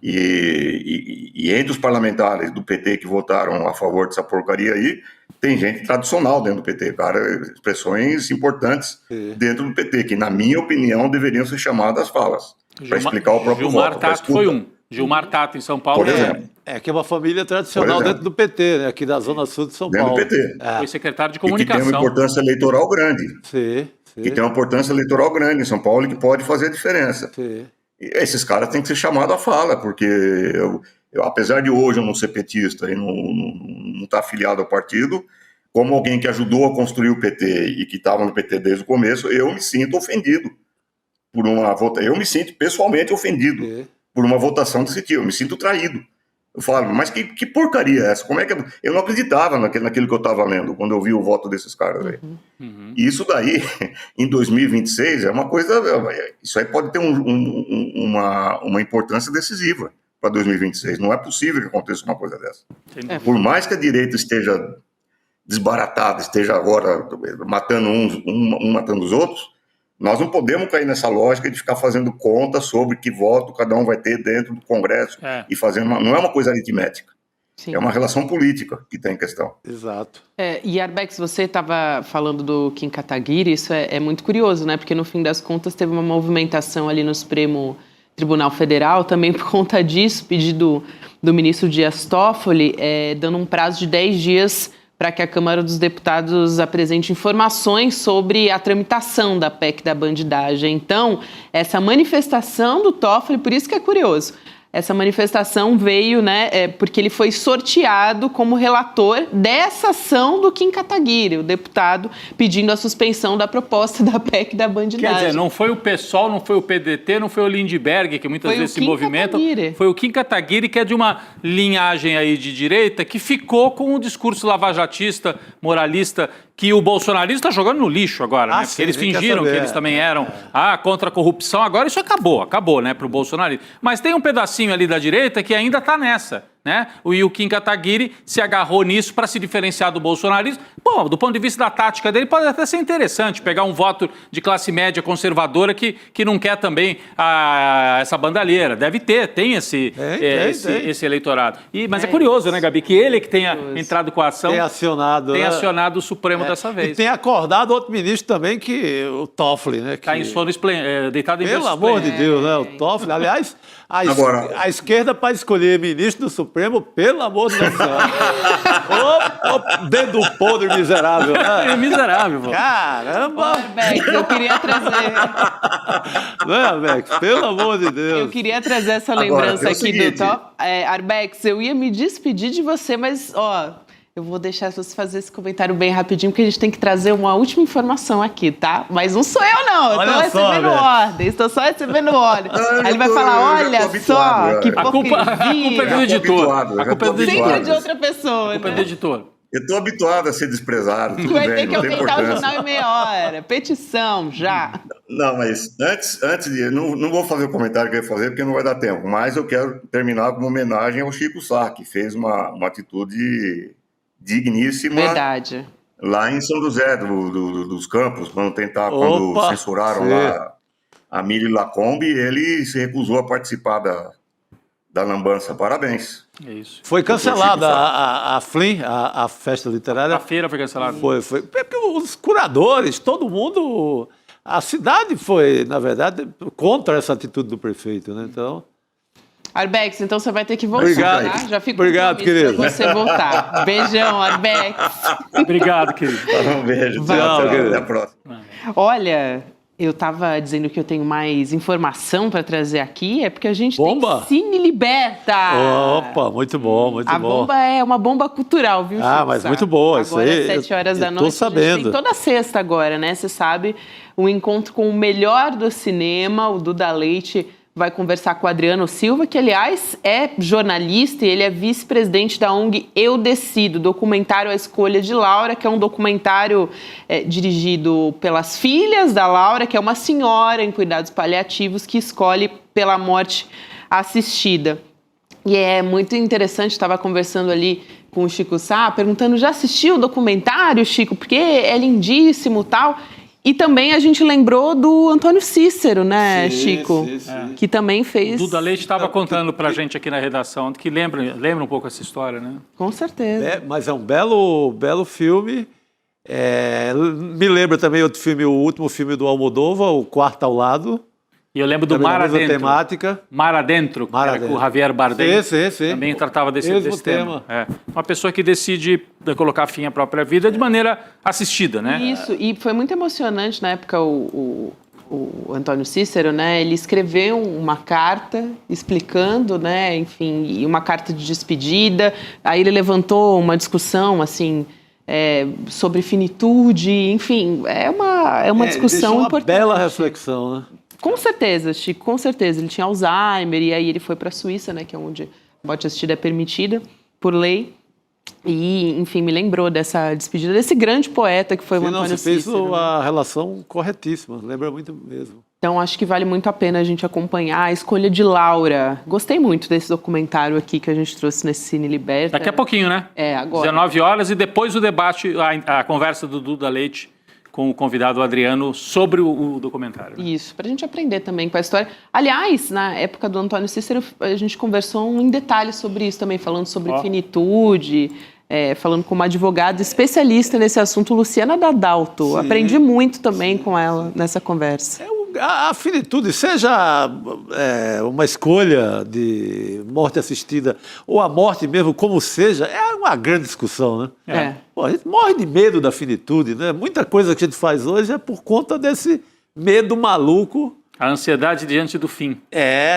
E entre os parlamentares do PT que votaram a favor dessa porcaria aí, tem gente tradicional dentro do PT, cara, expressões importantes dentro do PT, que, na minha opinião, deveriam ser chamadas falas, para explicar o próprio
Gilmar
voto.
Tato foi um. Gilmar Tato, em São Paulo.
Por exemplo.
Que é uma família tradicional dentro do PT, né? Aqui da Zona Sul de São Paulo.
Dentro do PT.
Foi secretário de
E que
comunicação.
tem uma importância eleitoral grande.
Sim.
Que tem uma importância eleitoral grande em São Paulo e que pode fazer a diferença.
Sim.
E esses caras têm que ser chamados à fala, porque eu, apesar de hoje eu não ser petista e não estar afiliado ao partido, como alguém que ajudou a construir o PT e que estava no PT desde o começo, eu me sinto ofendido por uma votação. Eu me sinto pessoalmente ofendido por uma votação desse tipo. Eu me sinto traído. Eu falo, mas que porcaria é essa? Como é que eu não acreditava naquilo que eu estava lendo quando eu vi o voto desses caras aí. E isso daí, em 2026, é uma coisa. Isso aí pode ter uma importância decisiva para 2026. Não é possível que aconteça uma coisa dessa. Por mais que a direita esteja desbaratada, esteja agora matando um matando os outros, nós não podemos cair nessa lógica de ficar fazendo conta sobre que voto cada um vai ter dentro do Congresso e fazendo não é uma coisa aritmética. Sim. É uma relação política que tem em questão.
Exato.
E Arbex, você estava falando do Kim Kataguiri, isso é muito curioso, né? Porque no fim das contas teve uma movimentação ali no Supremo Tribunal Federal, também por conta disso, pedido do ministro Dias Toffoli, dando um prazo de 10 dias para que a Câmara dos Deputados apresente informações sobre a tramitação da PEC da bandidagem. Então, essa manifestação do Toffoli, por isso que é curioso, essa manifestação veio, né, porque ele foi sorteado como relator dessa ação do Kim Kataguiri, o deputado pedindo a suspensão da proposta da PEC da bandidagem.
Quer dizer, não foi o PSOL, não foi o PDT, não foi o Lindbergh, que muitas vezes se movimentam. Foi o Kim Kataguiri, que é de uma linhagem aí de direita, que ficou com o discurso lavajatista, moralista, que o bolsonarismo está jogando no lixo agora, né? Porque eles fingiram que eles também eram contra a corrupção. Agora isso acabou, né, para o bolsonarismo. Mas tem um pedacinho ali da direita que ainda está nessa, né? E o Kim Kataguiri se agarrou nisso para se diferenciar do bolsonarismo. Bom, do ponto de vista da tática dele, pode até ser interessante pegar um voto de classe média conservadora que não quer também essa bandalheira. Deve ter, tem esse eleitorado. Mas é curioso, né, Gabi, que ele que tenha entrado com a ação, tem acionado o Supremo dessa vez.
E tem acordado outro ministro também, que o Toffoli, né?
Está em sono deitado em berço.
Pelo amor de Deus, né? O Toffoli, aliás, a esquerda para escolher ministro do Supremo, pelo amor de Deus. Dedo podre miserável, né?
Miserável, pô.
Caramba!
Arbex, eu queria trazer.
Não é, Arbex? Pelo amor de Deus.
Eu queria trazer essa lembrança aqui do Top. Arbex, eu ia me despedir de você, mas, eu vou deixar você fazer esse comentário bem rapidinho, porque a gente tem que trazer uma última informação aqui, tá? Mas não sou eu, não. Eu tô recebendo ordem. Estou só recebendo ordem. Aí ele vai falar, olha só, que hipocrisia.
A culpa é do editor.
A culpa é do editor. Sempre de outra pessoa,
A culpa é do editor.
Eu estou habituado a ser desprezado, tudo
vai
bem,
ter que
não tem
aumentar o
importância.
jornal em meia hora. Petição, já.
Não, mas antes de... Não vou fazer o comentário que eu ia fazer, porque não vai dar tempo, mas eu quero terminar com uma homenagem ao Chico Sá, que fez uma atitude digníssima.
Verdade.
Lá em São José dos Campos, quando censuraram lá a Miri Lacombe, ele se recusou a participar da lambança. Parabéns.
É isso. Foi cancelada a FLIM, a festa literária.
A feira foi cancelada.
Foi. Porque os curadores, todo mundo... A cidade foi, na verdade, contra essa atitude do prefeito, né? Então...
Arbex, então você vai ter que voltar,
Obrigado.
Tá? Já fico
Obrigado, querido.
Pra você voltar. Beijão, Arbex.
Obrigado, querido.
Um beijo.
Tchau, querido.
Até a próxima.
Olha, eu estava dizendo que eu tenho mais informação para trazer aqui, é porque a gente tem Cine Liberta.
Opa, muito bom, muito bom.
A bomba é uma bomba cultural, viu, Chico?
Mas muito boa.
Agora,
isso aí,
7 horas da noite.
Tô sabendo.
Tem toda sexta agora, né? Você sabe, um encontro com o melhor do cinema, o Duda Leite vai conversar com o Adriano Silva, que, aliás, é jornalista e ele é vice-presidente da ONG Eu Decido, documentário A Escolha de Laura, que é um documentário dirigido pelas filhas da Laura, que é uma senhora em cuidados paliativos que escolhe pela morte assistida. E é muito interessante, estava conversando ali com o Chico Sá, perguntando, já assistiu o documentário, Chico? Porque é lindíssimo e tal. E também a gente lembrou do Antônio Cícero, né, Chico?
Sim.
Que também fez...
O Duda Leite estava contando pra gente aqui na redação, que lembra um pouco essa história, né?
Com certeza.
Mas é um belo filme. Me lembra também outro filme, o último filme do Almodóvar, O Quarto ao Lado.
E eu lembro do Mar Adentro.
Temática.
Mar Adentro, que era com o Javier Bardem.
Sim.
Também tratava desse tema. Uma pessoa que decide colocar fim à própria vida de maneira assistida, né?
Isso, e foi muito emocionante na época o Antônio Cícero, né? Ele escreveu uma carta explicando, né? Enfim, uma carta de despedida. Aí ele levantou uma discussão, assim... sobre finitude, enfim, é uma discussão importante.
Uma bela reflexão, né?
Com certeza, Chico, com certeza. Ele tinha Alzheimer e aí ele foi para a Suíça, né, que é onde a morte assistida é permitida por lei. E, enfim, me lembrou dessa despedida desse grande poeta que foi o Antônio Cícero.
Você fez a relação corretíssima, lembra muito mesmo.
Então, acho que vale muito a pena a gente acompanhar a escolha de Laura. Gostei muito desse documentário aqui que a gente trouxe nesse Cine Liberta.
Daqui a pouquinho, né?
Agora.
19 horas e depois o debate, a conversa do Duda Leite com o convidado Adriano sobre o documentário.
Isso, para a gente aprender também com a história. Aliás, na época do Antônio Cícero, a gente conversou em detalhes sobre isso também, falando sobre finitude, falando com uma advogada especialista nesse assunto, Luciana Dadalto.
Sim.
Aprendi muito também com ela nessa conversa.
A finitude, seja uma escolha de morte assistida ou a morte mesmo, como seja, é uma grande discussão, né? Pô, a gente morre de medo da finitude, né? Muita coisa que a gente faz hoje é por conta desse medo maluco.
A ansiedade diante do fim.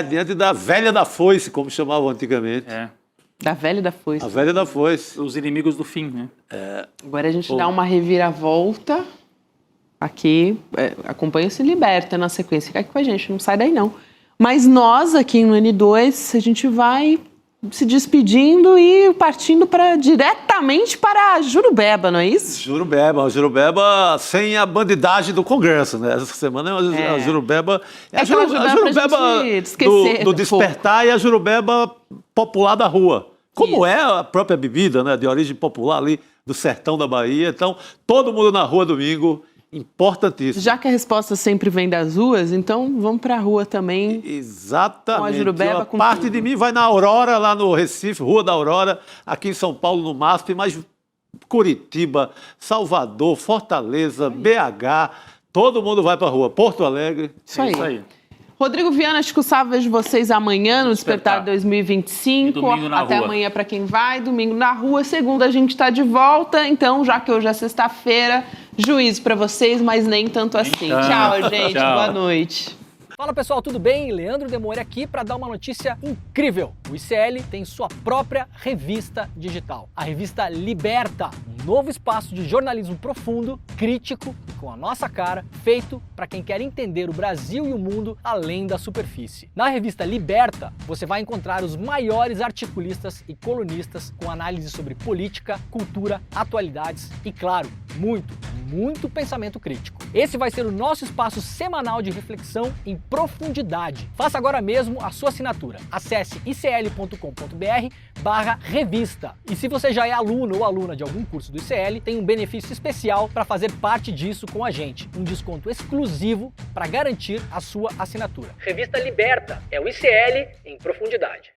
Diante da velha da foice, como chamavam antigamente.
Da velha da foice.
A velha da foice.
Os inimigos do fim, né?
Agora a gente dá uma reviravolta... Aqui, acompanha o Se Liberta na sequência. Fica aqui com a gente, não sai daí não. Mas nós aqui no N2, a gente vai se despedindo e partindo diretamente para Jurubeba, não é isso?
Jurubeba sem a bandidagem do Congresso, né? Essa semana a Jurubeba... a Jurubeba do despertar e a Jurubeba popular da rua. Como é a própria bebida, né? De origem popular ali do sertão da Bahia. Então, todo mundo na rua domingo... Importantíssimo.
Já que a resposta sempre vem das ruas, então vamos para a rua também.
Exatamente.
Com a Jurubeba, com
parte
tudo.
de mim vai na Aurora, lá no Recife, Rua da Aurora, aqui em São Paulo, no MASP, mas Curitiba, Salvador, Fortaleza, BH, todo mundo vai para a rua. Porto Alegre.
Isso aí. Rodrigo Viana, Chico Sá, vejo vocês amanhã no Despertar 2025. Até
rua.
Amanhã para quem vai, domingo na rua. Segunda a gente está de volta, então, já que hoje é sexta-feira, juízo para vocês, mas nem tanto assim. Tchau, gente.
Tchau.
Boa noite.
Fala pessoal, tudo bem? Leandro Demore aqui para dar uma notícia incrível. O ICL tem sua própria revista digital, a revista Liberta, um novo espaço de jornalismo profundo, crítico e com a nossa cara, feito para quem quer entender o Brasil e o mundo além da superfície. Na revista Liberta, você vai encontrar os maiores articulistas e colunistas com análise sobre política, cultura, atualidades e, claro, muito pensamento crítico. Esse vai ser o nosso espaço semanal de reflexão em profundidade. Faça agora mesmo a sua assinatura. Acesse icl.com.br/revista. E se você já é aluno ou aluna de algum curso do ICL, tem um benefício especial para fazer parte disso com a gente. Um desconto exclusivo para garantir a sua assinatura. Revista Liberta é o ICL em profundidade.